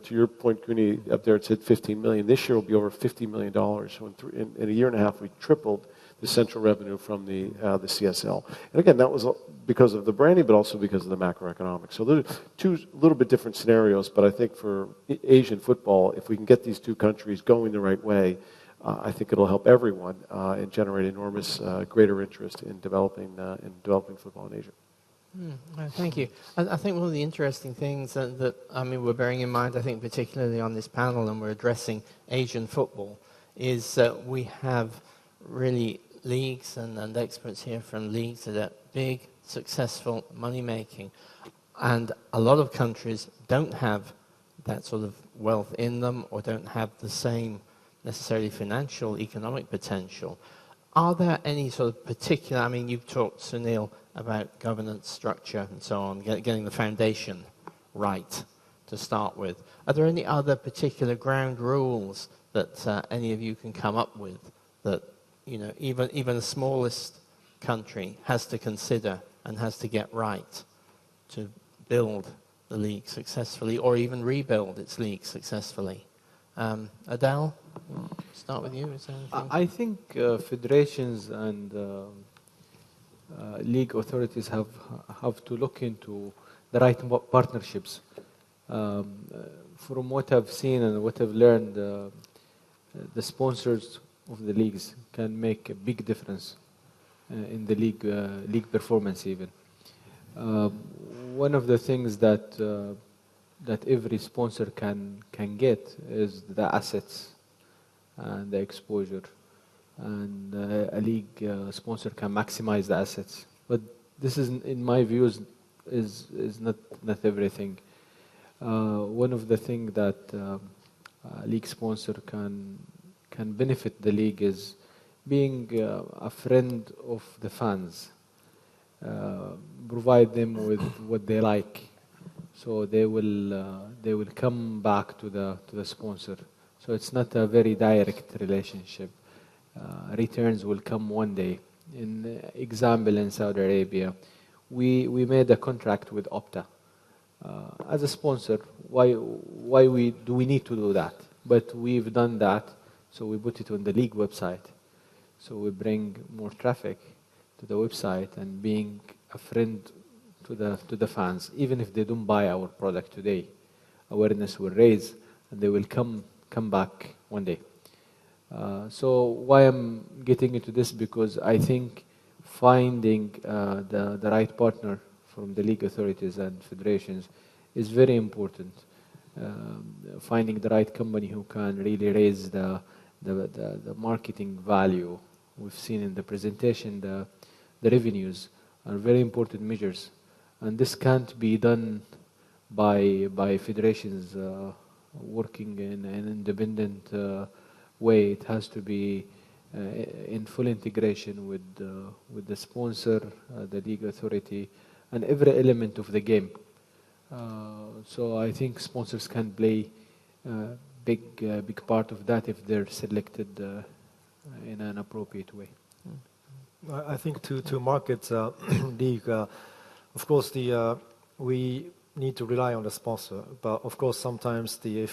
to your point, Kuni, up there it said 15 million. This year will be over $50 million. So in a year and a half, we tripled the central revenue from the CSL. And again, that was because of the branding, but also because of the macroeconomics. So those are two little bit different scenarios, but I think for Asian football, if we can get these two countries going the right way, I think it'll help everyone and generate enormous greater interest in developing football in Asia. Thank you. I think one of the interesting things that we're bearing in mind, I think particularly on this panel, and we're addressing Asian football, is that we have really leagues and experts here from leagues that are big, successful, money-making. And a lot of countries don't have that sort of wealth in them or don't have the same necessarily financial, economic potential. Are there any sort of particular, you've talked, Sunil, about governance structure and so on, getting the foundation right to start with. Are there any other particular ground rules that any of you can come up with that even the smallest country has to consider and has to get right to build the league successfully or even rebuild its league successfully? Adele, start with you. Is there anything? I think federations and league authorities have to look into the right partnerships. From what I've seen and what I've learned, the sponsors of the leagues can make a big difference in the league performance even. One of the things that every sponsor can get is the assets and the exposure, and a league sponsor can maximize the assets. But this is, in my view, is not everything. One of the things that a league sponsor can benefit the league is being a friend of the fans. Provide them with what they like, so they will come back to the sponsor. So it's not a very direct relationship. Returns will come one day. In example, in Saudi Arabia, we made a contract with Opta as a sponsor. Why do we need to do that? But we've done that, so we put it on the league website. So we bring more traffic to the website and being a friend to the fans, even if they don't buy our product today. Awareness will raise, and they will come back one day. So why I'm getting into this, because I think finding the right partner from the league authorities and federations is very important. Finding the right company who can really raise the marketing value. We've seen in the presentation the revenues are very important measures, and this can't be done by federations working in an independent way. It has to be in full integration with the sponsor, the league authority, and every element of the game. So I think sponsors can play a big part of that if they're selected in an appropriate way. I think to market league, of course we need to rely on the sponsor, but of course sometimes to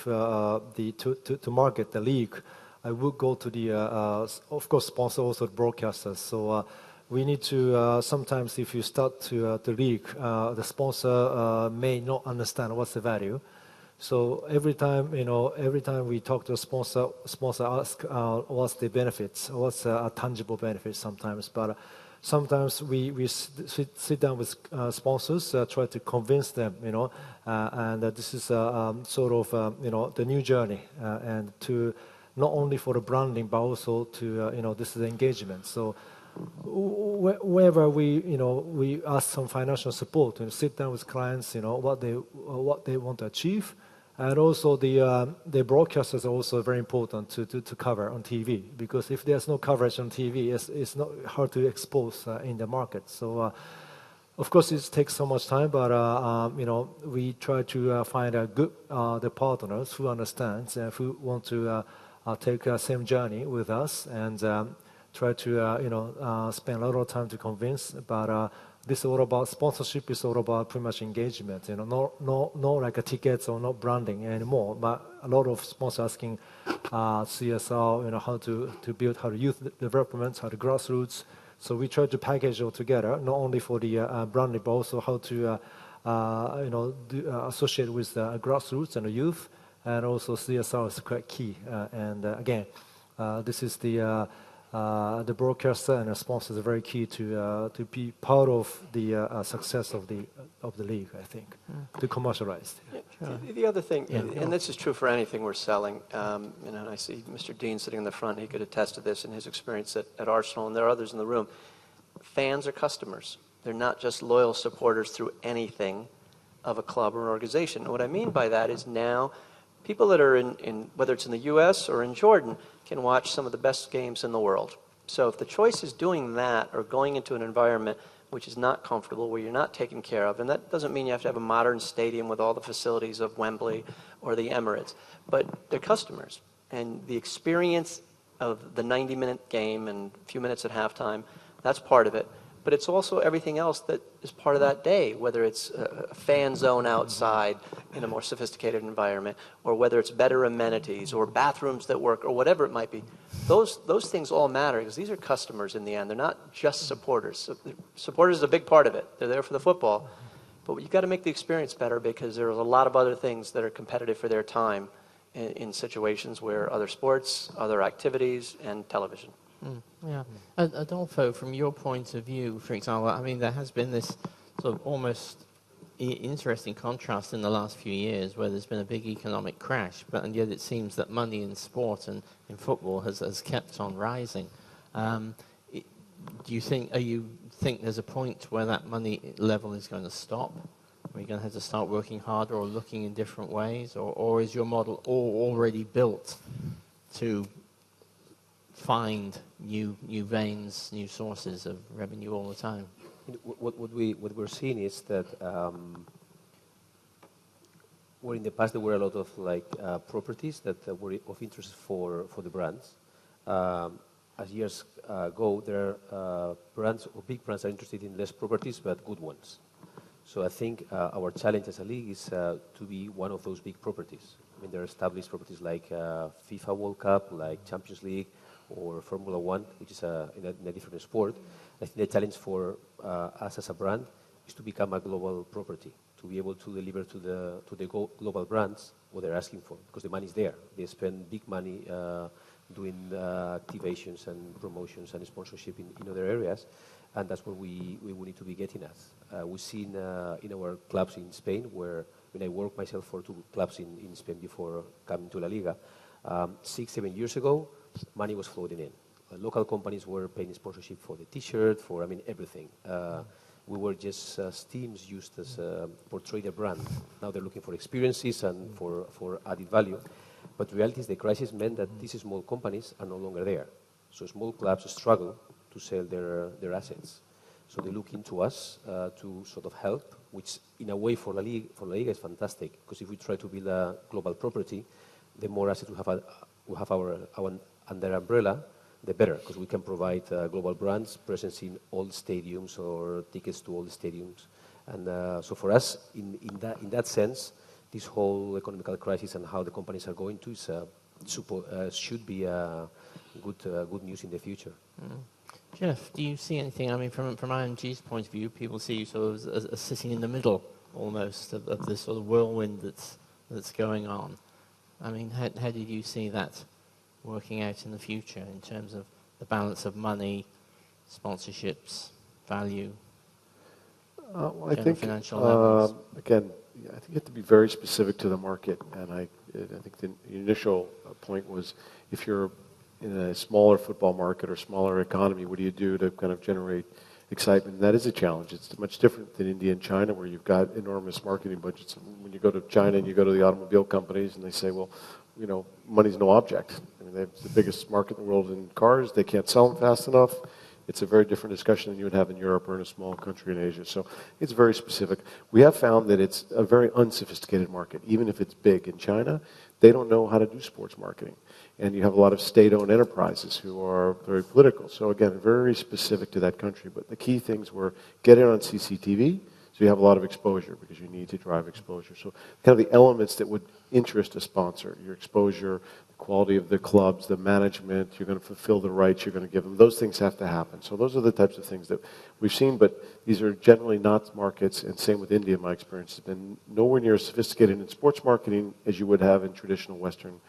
market the league, I would go to the of course sponsor also broadcasters. So we need to sometimes if you start to the league, the sponsor may not understand what's the value. So every time we talk to a sponsor ask what's the benefits, what's a tangible benefit sometimes. But sometimes we sit down with sponsors, try to convince them, and this is sort of the new journey, and to not only for the branding but also to this is engagement. So wherever we ask some financial support and sit down with clients, what they want to achieve. And also the broadcasters are also very important to cover on TV, because if there's no coverage on TV, it's not hard to expose in the market. So Of course, it takes so much time, but we try to find a good the partners who understands and who want to take the same journey with us, and try to spend a lot of time to convince. But this is all about sponsorship. It's all about pretty much engagement. No like a tickets or not branding anymore. But a lot of sponsors asking CSR, how to build how to youth development, how to grassroots. So we try to package all together, not only for the branding, but also how to associate with the grassroots and the youth, and also CSR is quite key. And again, this is the broadcaster and the sponsors are very key to be part of the success of the league. I think to commercialize. The other thing, and this is true for anything we're selling, and I see Mr. Dean sitting in the front. He could attest to this in his experience at Arsenal, and there are others in the room. Fans are customers. They're not just loyal supporters through anything of a club or an organization. And what I mean by that is now people that are in whether it's in the U.S. or in Jordan, can watch some of the best games in the world. So if the choice is doing that or going into an environment which is not comfortable, where you're not taken care of, and that doesn't mean you have to have a modern stadium with all the facilities of Wembley or the Emirates, but they're customers. And the experience of the 90-minute game and a few minutes at halftime, that's part of it. But it's also everything else that is part of that day, whether it's a fan zone outside in a more sophisticated environment, or whether it's better amenities or bathrooms that work or whatever it might be. Those things all matter because these are customers in the end. They're not just supporters. So supporters is a big part of it. They're there for the football. But you've got to make the experience better because there's a lot of other things that are competitive for their time in situations where other sports, other activities, and television. Yeah. Adolfo, from your point of view, for example, I mean, there has been this sort of almost interesting contrast in the last few years where there's been a big economic crash, and yet it seems that money in sport and in football has kept on rising. Do you think there's a point where that money level is going to stop? Are you going to have to start working harder or looking in different ways? Or is your model already built to find new veins, new sources of revenue all the time? What we're seeing is that where in the past there were a lot of properties that were of interest for the brands. As years go, there are brands or big brands are interested in less properties but good ones. So I think our challenge as a league is to be one of those big properties. I mean, there are established properties like FIFA World Cup, like Champions League, or Formula One, which is in a different sport. I think the challenge for us as a brand is to become a global property, to be able to deliver to the global brands what they're asking for, because the money is there. They spend big money doing activations and promotions and sponsorship in other areas, and that's where we need to be getting at. We've seen in our clubs in Spain, where when I worked myself for 2 clubs in Spain before coming to La Liga, 6-7 years ago, money was floating in. Local companies were paying sponsorship for the T-shirt, for everything. We were just teams used as portray the brand. Now they're looking for experiences and for added value. But the reality is the crisis meant that these small companies are no longer there. So small clubs struggle to sell their assets. So they look into us to sort of help, which in a way for La Liga is fantastic, because if we try to build a global property, the more assets we have our under umbrella, the better, because we can provide global brands presence in all stadiums or tickets to all the stadiums. And so for us, in that sense, this whole economical crisis and how the companies are going to should be good news in the future. Jeff, do you see anything? I mean, from IMG's point of view, people see you sort of as sitting in the middle almost of this sort of whirlwind that's going on. I mean, how did you see that working out in the future in terms of the balance of money, sponsorships, value, I think financial levels? again, I think you have to be very specific to the market, and I think the initial point was if you're in a smaller football market or smaller economy, what do you do to kind of generate excitement? And that is a challenge. It's much different than India and China, where you've got enormous marketing budgets. When you go to China and you go to the automobile companies and they say, well, money's no object. I mean, they have the biggest market in the world in cars. They can't sell them fast enough. It's a very different discussion than you would have in Europe or in a small country in Asia. So it's very specific. We have found that it's a very unsophisticated market. Even if it's big in China, they don't know how to do sports marketing. And you have a lot of state-owned enterprises who are very political. So again, very specific to that country. But the key things were get it on CCTV, so you have a lot of exposure because you need to drive exposure. So kind of the elements that would interest a sponsor, your exposure, the quality of the clubs, the management, you're going to fulfill the rights you're going to give them. Those things have to happen. So those are the types of things that we've seen, but these are generally not markets, and same with India, my experience has been nowhere near as sophisticated in sports marketing as you would have in traditional Western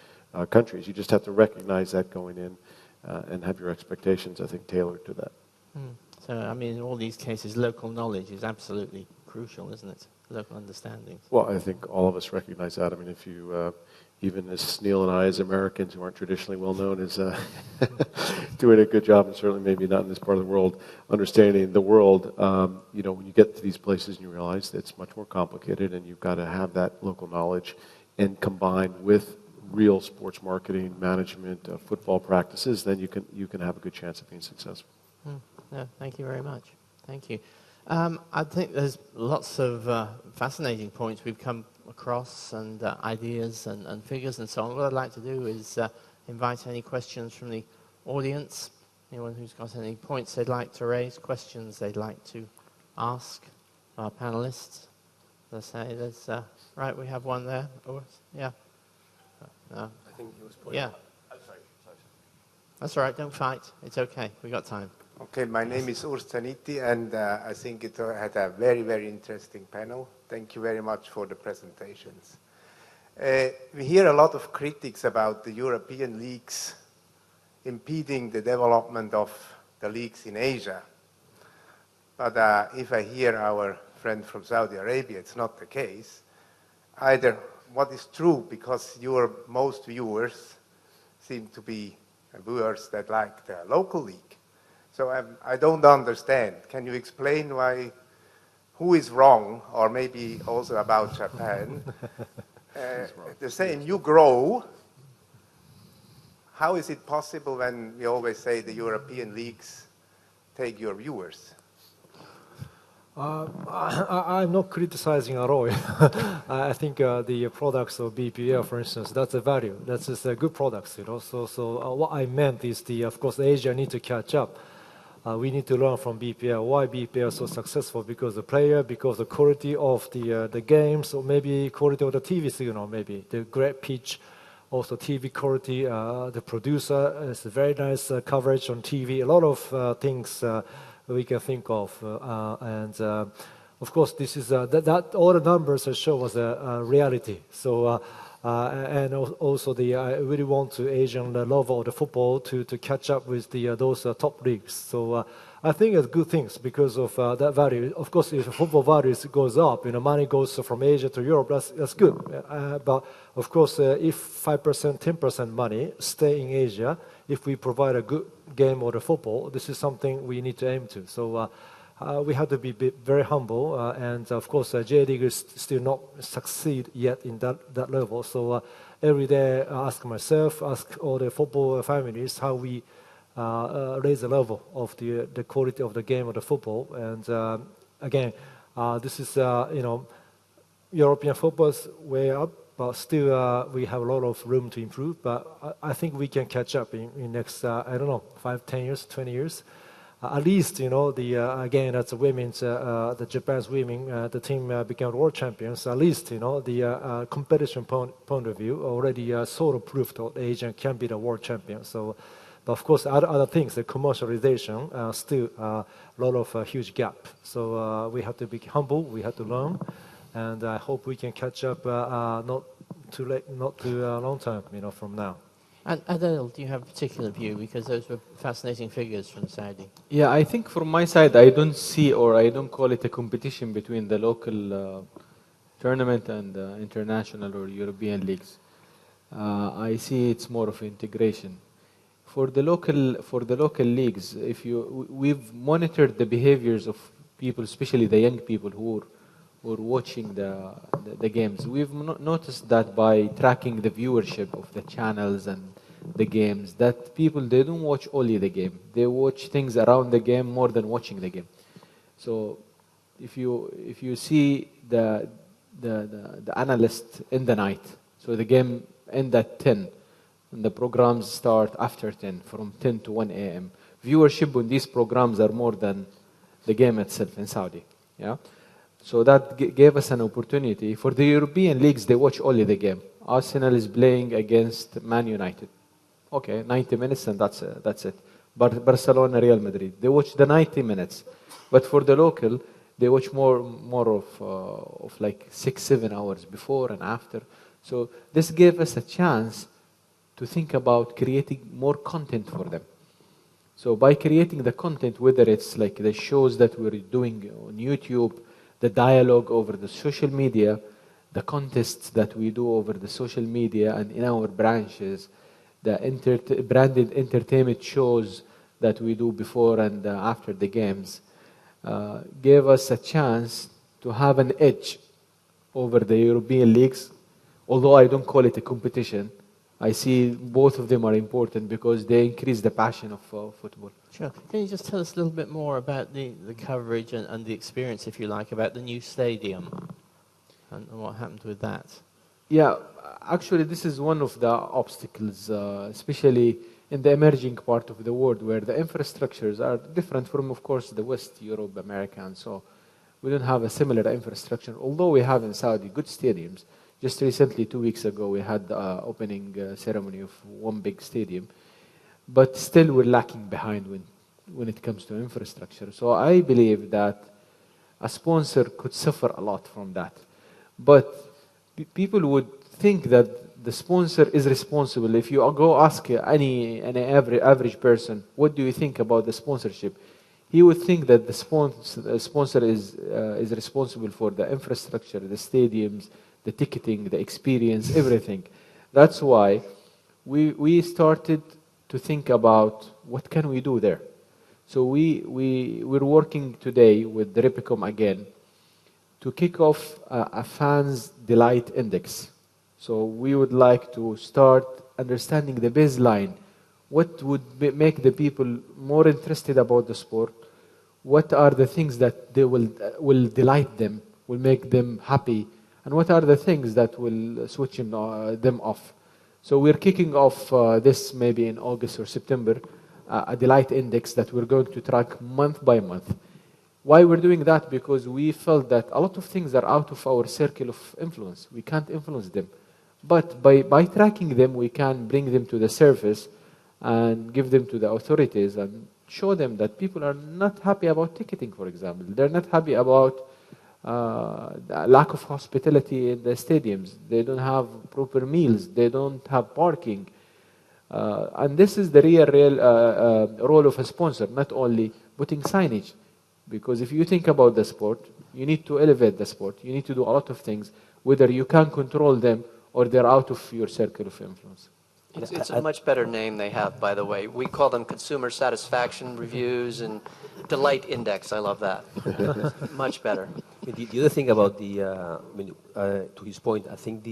countries. You just have to recognize that going in and have your expectations, I think, tailored to that. So, I mean, in all these cases, local knowledge is absolutely crucial, isn't it? Local understanding. Well, I think all of us recognize that. I mean, if you, even as Neil and I, as Americans who aren't traditionally well known, as doing a good job, and certainly maybe not in this part of the world, understanding the world, you know, when you get to these places and you realize that it's much more complicated and you've got to have that local knowledge and combined with real sports marketing, management, football practices, then you can have a good chance of being successful. No, thank you very much. Thank you. I think there's lots of fascinating points we've come across and ideas and figures and so on. What I'd like to do is invite any questions from the audience. Anyone who's got any points they'd like to raise, questions they'd like to ask our panelists. Let's say there's, right, we have one there. Oh, yeah. No. I think he was pointing. Yeah. Sorry. That's all right, don't fight. It's okay, we got time. Okay, my name is Urs Zaniti, and I think it had a very, very interesting panel. Thank you very much for the presentations. We hear a lot of critics about the European leagues impeding the development of the leagues in Asia. But if I hear our friend from Saudi Arabia, it's not the case. Either what is true, because your most viewers seem to be viewers that like the local league. So I don't understand. Can you explain who is wrong, or maybe also about Japan? The same, you grow. How is it possible when we always say the European leagues take your viewers? I'm not criticizing at all. I think the products of BPL, for instance, that's a value. That's just a good products, you know. So what I meant is of course, Asia need to catch up. We need to learn from BPL. Why BPL is so successful? Because the player, because the quality of the games, or maybe quality of the TV signal, maybe the great pitch, also TV quality. The producer is a very nice coverage on TV. A lot of things we can think of, and of course, this is that all the numbers show us a reality. So. And also, I really want to Asian level of the football to catch up with those top leagues. So I think it's good things because of that value. Of course, if football values goes up, you know, money goes from Asia to Europe. That's good. But of course, if 5%, 10% money stay in Asia, if we provide a good game of the football, this is something we need to aim to. So. We have to be very humble, and of course, J League is still not succeed yet in that level. So every day, I ask myself, ask all the football families how we raise the level of the quality of the game of the football. And again, this is European football is way up, but still we have a lot of room to improve. But I think we can catch up in next 5, 10 years, 20 years. At least, again, that's the women's, the Japan's women, the team became world champions. At least, the competition point of view already sort of proved that Asian can be the world champion. So, but of course, other things, the commercialization, still a lot of huge gap. So we have to be humble, we have to learn, and I hope we can catch up not too late, not too long time, from now. And Adel, do you have a particular view? Because those were fascinating figures from Saudi. Yeah, I think from my side, I don't see, or I don't call it a competition between the local tournament and international or European leagues. I see it's more of integration. For the local leagues, we've monitored the behaviors of people, especially the young people who are watching the games. We've noticed that by tracking the viewership of the channels and the games, that people, they don't watch only the game. They watch things around the game more than watching the game. So if you see the analyst in the night, so the game end at 10, and the programs start after 10, from 10 to 1 a.m. Viewership on these programs are more than the game itself in Saudi. Yeah, so that gave us an opportunity. For the European leagues, they watch only the game. Arsenal is playing against Man United. Okay, 90 minutes and that's it. But Barcelona, Real Madrid, they watch the 90 minutes. But for the local, they watch more of like 6-7 hours before and after. So this gave us a chance to think about creating more content for them. So by creating the content, whether it's like the shows that we're doing on YouTube, the dialogue over the social media, the contests that we do over the social media and in our branches, the branded entertainment shows that we do before and after the games, gave us a chance to have an edge over the European leagues. Although I don't call it a competition, I see both of them are important because they increase the passion of football. Sure. Can you just tell us a little bit more about the coverage and the experience, if you like, about the new stadium and what happened with that? Yeah, actually, this is one of the obstacles, especially in the emerging part of the world where the infrastructures are different from, of course, the West, Europe, America, and so we don't have a similar infrastructure, although we have in Saudi good stadiums. Just recently, 2 weeks ago, we had the opening ceremony of one big stadium, but still we're lacking behind when it comes to infrastructure. So I believe that a sponsor could suffer a lot from that. But people would think that the sponsor is responsible. If you go ask any average person, what do you think about the sponsorship? He would think that the sponsor is responsible for the infrastructure, the stadiums, the ticketing, the experience, everything. That's why we started to think about what can we do there. So we're working today with the Repicom again to kick off a fans delight index. So we would like to start understanding the baseline. What would make the people more interested about the sport? What are the things that they will delight them, will make them happy? And what are the things that will switch them off? So we're kicking off this maybe in August or September, a delight index that we're going to track month by month. Why we're doing that? Because we felt that a lot of things are out of our circle of influence. We can't influence them. But by tracking them, we can bring them to the surface and give them to the authorities and show them that people are not happy about ticketing, for example. They're not happy about the lack of hospitality in the stadiums. They don't have proper meals. They don't have parking. And this is the real role of a sponsor, not only putting signage. Because if you think about the sport, you need to elevate the sport. You need to do a lot of things, whether you can control them or they're out of your circle of influence. It's a much better name they have, by the way. We call them consumer satisfaction reviews and delight index. I love that. Much better. The other thing about to his point, I think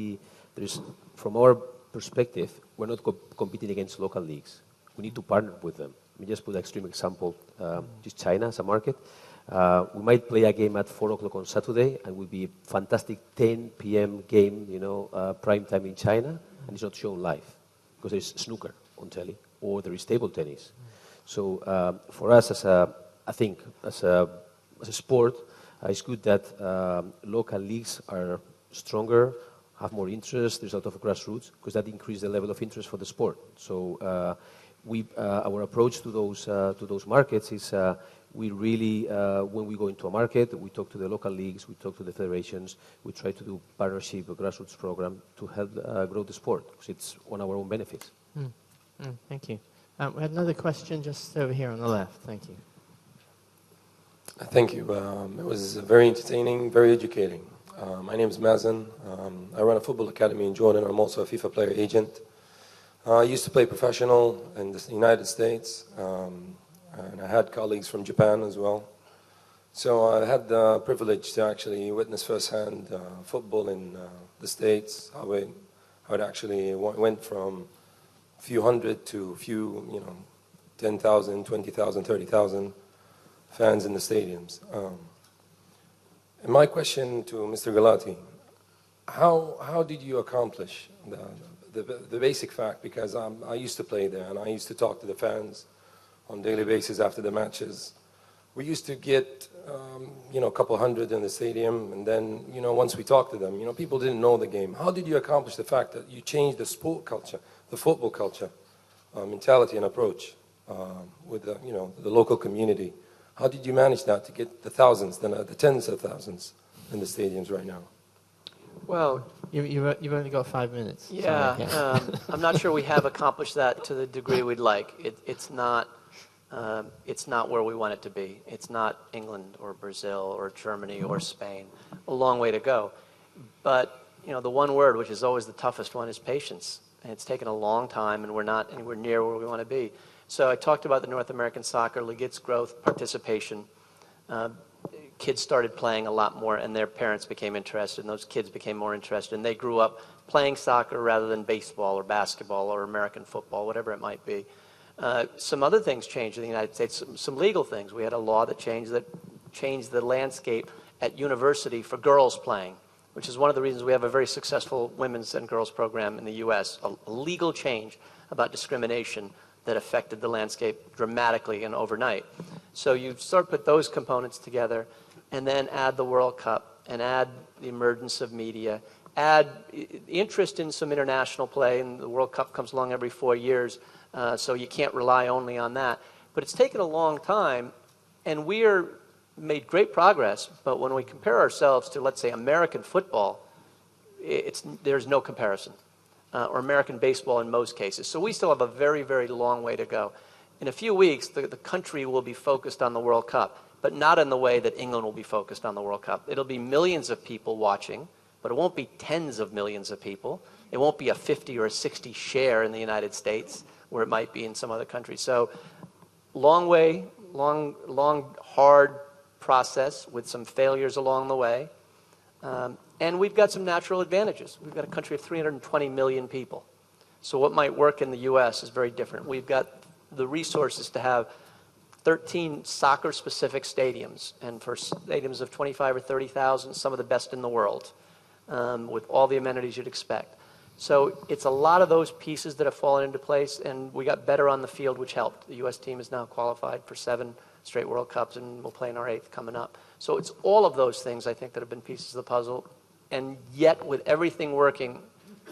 there's, from our perspective, we're not competing against local leagues. We need to partner with them. Let me just put an extreme example, just China as a market. We might play a game at 4 o'clock on Saturday, and it will be a fantastic 10 p.m. game, prime time in China, and it's not shown live because there's snooker on telly or there is table tennis. So for us, as a sport, it's good that local leagues are stronger, have more interest. There's a lot of grassroots because that increases the level of interest for the sport. So our approach to those markets is we really, when we go into a market, we talk to the local leagues, we talk to the federations, we try to do partnership, a grassroots program to help grow the sport because it's on our own benefits. Thank you. We had another question just over here on the left. Thank you. Thank you. It was very entertaining, very educating. My name is Mazen. I run a football academy in Jordan. I'm also a FIFA player agent. I used to play professional in the United States, and I had colleagues from Japan as well. So I had the privilege to actually witness firsthand football in the States, how it actually went from few hundred to a few, 10,000, 20,000, 30,000 fans in the stadiums. And my question to Mr. Galati, how did you accomplish the basic fact? Because I used to play there, and I used to talk to the fans on a daily basis after the matches. We used to get, a couple hundred in the stadium, and then, once we talked to them, people didn't know the game. How did you accomplish the fact that you changed the sport culture, the football culture, mentality and approach with the local community? How did you manage that to get the thousands, the tens of thousands in the stadiums right now? Well, You've only got 5 minutes. yeah, Sorry, I'm not sure we have accomplished that to the degree we'd like. It's not where we want it to be. It's not England or Brazil or Germany or Spain. A long way to go. But, the one word, which is always the toughest one, is patience. And it's taken a long time, and we're not anywhere near where we want to be. So I talked about the North American Soccer League, its growth, participation. Kids started playing a lot more, and their parents became interested, and those kids became more interested, and they grew up playing soccer rather than baseball or basketball or American football, whatever it might be. Some other things changed in the United States, some legal things. We had a law that changed the landscape at university for girls playing, which is one of the reasons we have a very successful women's and girls program in the U.S., a legal change about discrimination that affected the landscape dramatically and overnight. So you start put those components together, and then add the World Cup, and add the emergence of media, add interest in some international play, and the World Cup comes along every 4 years, so you can't rely only on that. But it's taken a long time, and we're made great progress, but when we compare ourselves to, let's say, American football, there's no comparison, or American baseball in most cases. So we still have a very, very long way to go. In a few weeks, the country will be focused on the World Cup, but not in the way that England will be focused on the World Cup. It'll be millions of people watching, but it won't be tens of millions of people. It won't be a 50 or a 60 share in the United States, where it might be in some other countries. So long way, long, hard process with some failures along the way. And we've got some natural advantages. We've got a country of 320 million people. So what might work in the U.S. is very different. We've got the resources to have 13 soccer-specific stadiums, and for stadiums of 25 or 30,000, some of the best in the world, with all the amenities you'd expect. So it's a lot of those pieces that have fallen into place, and we got better on the field, which helped. The U.S. team is now qualified for 7 straight World Cups, and we'll play in our 8th coming up. So it's all of those things, I think, that have been pieces of the puzzle. And yet, with everything working,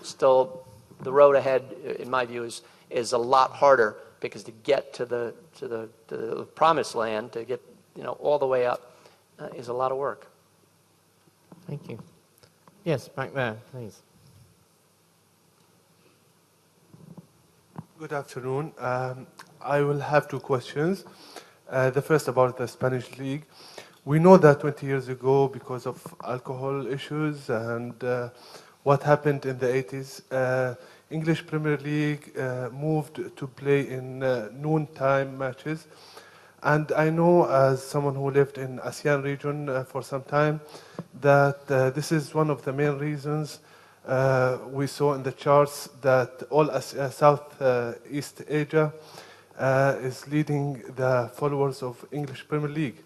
still the road ahead, in my view, is a lot harder, because to get to the promised land, to get all the way up, is a lot of work. Thank you. Yes, back there, please. Good afternoon. I will have 2 questions. The first about the Spanish league. We know that 20 years ago, because of alcohol issues and what happened in the 80s, English Premier League moved to play in noontime matches. And I know, as someone who lived in ASEAN region for some time, that this is one of the main reasons we saw in the charts that all Southeast Asia is leading the followers of English Premier League.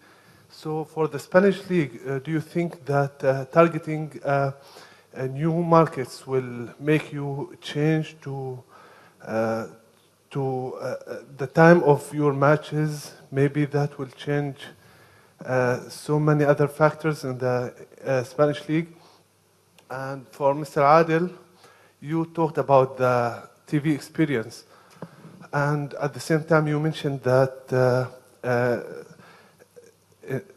So for the Spanish league, do you think that targeting new markets will make you change to the time of your matches? Maybe that will change so many other factors in the Spanish league. And for Mr. Adil, you talked about the TV experience. And at the same time, you mentioned that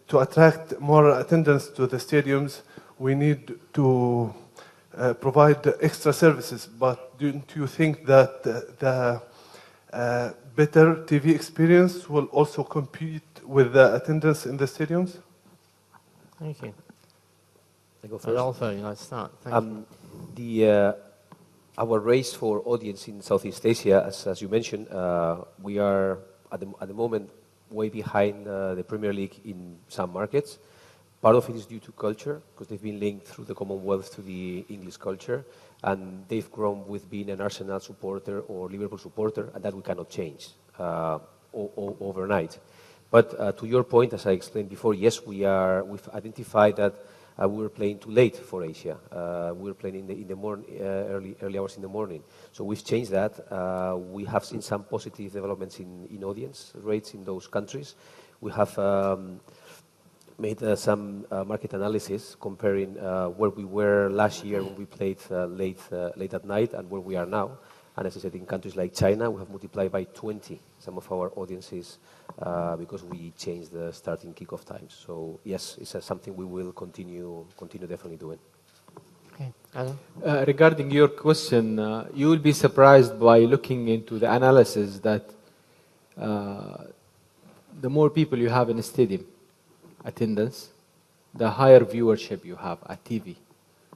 to attract more attendance to the stadiums, we need to provide extra services. But don't you think that the better TV experience will also compete with the attendance in the stadiums? Thank you. I go first. Adolfo, let's start. Thank you. Our race for audience in Southeast Asia, as you mentioned, we are at the moment way behind the Premier League in some markets. Part of it is due to culture, because they've been linked through the Commonwealth to the English culture, and they've grown with being an Arsenal supporter or Liverpool supporter, and that we cannot change overnight. But to your point, as I explained before, yes, we've identified that we were playing too late for Asia. We were playing in the morning, early hours in the morning. So we've changed that. We have seen some positive developments in audience rates in those countries. We have made some market analysis comparing where we were last year when we played late at night and where we are now. And as I said, in countries like China, we have multiplied by 20 some of our audiences because we changed the starting kickoff times. So yes, it's something we will continue definitely doing. Okay, Adam? Regarding your question, you will be surprised by looking into the analysis that the more people you have in a stadium attendance, the higher viewership you have at TV.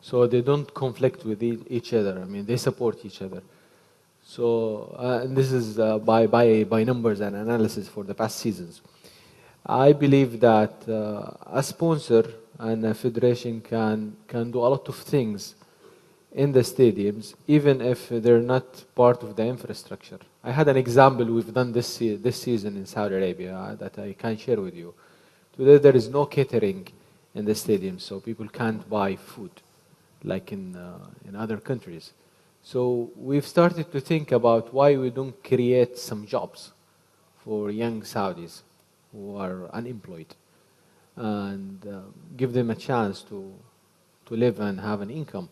So they don't conflict with each other. I mean, they support each other. So, and this is by numbers and analysis for the past seasons. I believe that a sponsor and a federation can do a lot of things in the stadiums, even if they're not part of the infrastructure. I had an example we've done this season in Saudi Arabia that I can share with you. Today there is no catering in the stadium, so people can't buy food like in other countries. So we've started to think about why we don't create some jobs for young Saudis who are unemployed and give them a chance to live and have an income.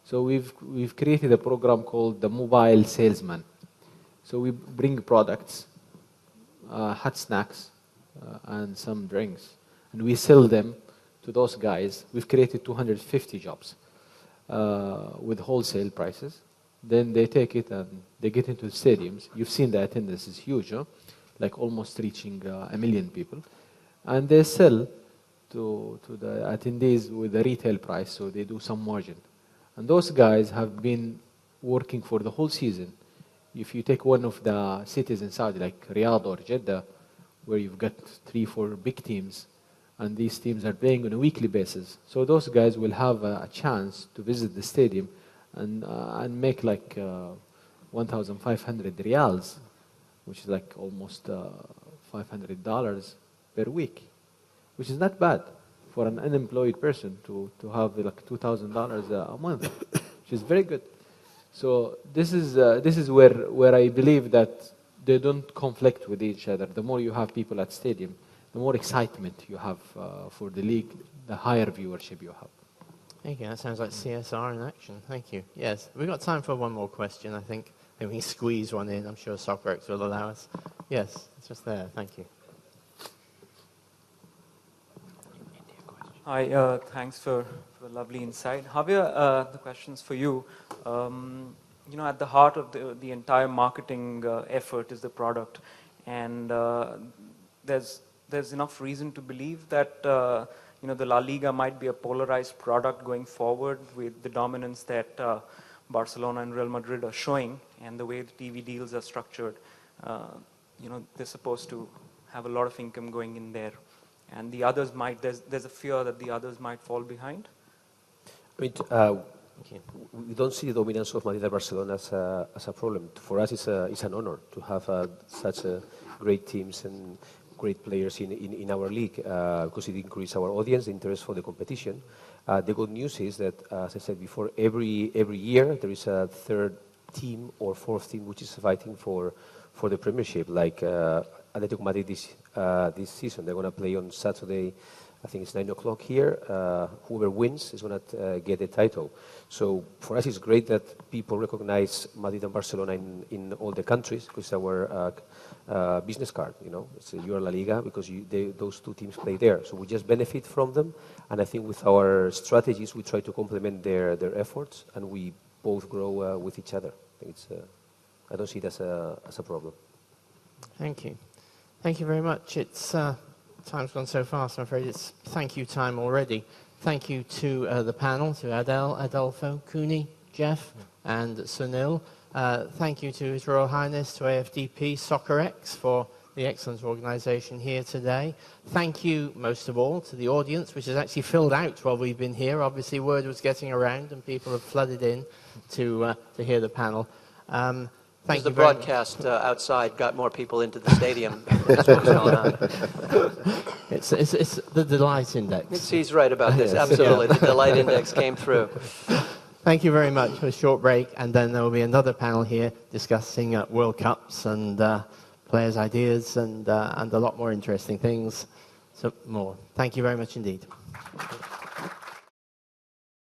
So we've created a program called the Mobile Salesman. So we bring products, hot snacks, and some drinks, and we sell them to those guys. We've created 250 jobs with wholesale prices. Then they take it and they get into the stadiums. You've seen the attendance is huge, huh? Like almost reaching 1 million people. And they sell to the attendees with the retail price, so they do some margin. And those guys have been working for the whole season. If you take one of the cities in Saudi, like Riyadh or Jeddah, where you've got 3-4 big teams, and these teams are playing on a weekly basis. So those guys will have a chance to visit the stadium and make like 1,500 riyals, which is like almost $500 per week, which is not bad for an unemployed person to have like $2,000 a month, which is very good. So this is where I believe that they don't conflict with each other. The more you have people at stadium, the more excitement you have for the league, the higher viewership you have. Thank you. That sounds like CSR in action. Thank you. Yes, we've got time for one more question, I think. Maybe we can squeeze one in. I'm sure Soccerex will allow us. Yes, it's just there. Thank you. Hi, thanks for the lovely insight. Javier, the question's for you. At the heart of the entire marketing effort is the product. And there's enough reason to believe that the La Liga might be a polarized product going forward with the dominance that Barcelona and Real Madrid are showing, and the way the TV deals are structured. They're supposed to have a lot of income going in there, and the others might. There's a fear that the others might fall behind. I mean, we don't see the dominance of Madrid and Barcelona as a problem. For us, it's an honor to have such great teams and great players in our league because it increases our audience, the interest for the competition. The good news is that, as I said before, every year there is a third team or fourth team which is fighting for the Premiership. Like Atletico Madrid this season, they're going to play on Saturday. I think it's 9 o'clock here. Whoever wins is going to get the title. So for us, it's great that people recognize Madrid and Barcelona in all the countries because it's our business card. It's you're La Liga because those two teams play there. So we just benefit from them. And I think with our strategies, we try to complement their efforts, and we both grow with each other. I don't see it as a problem. Thank you. Thank you very much. It's time's gone so fast, I'm afraid it's thank you time already. Thank you to the panel, to Adel, Adolfo, Kuni, Jeff, and Sunil. Thank you to His Royal Highness, to AFDP, Soccerex for the excellent organisation here today. Thank you, most of all, to the audience, which has actually filled out while we've been here. Obviously, word was getting around and people have flooded in to hear the panel. Thank The you very broadcast outside got more people into the stadium. That's what was going on. It's the delight index. He's right about this. Yes. Absolutely. The delight index came through. Thank you very much for a short break, and then there will be another panel here discussing World Cups and players' ideas and a lot more interesting things. So more. Thank you very much indeed.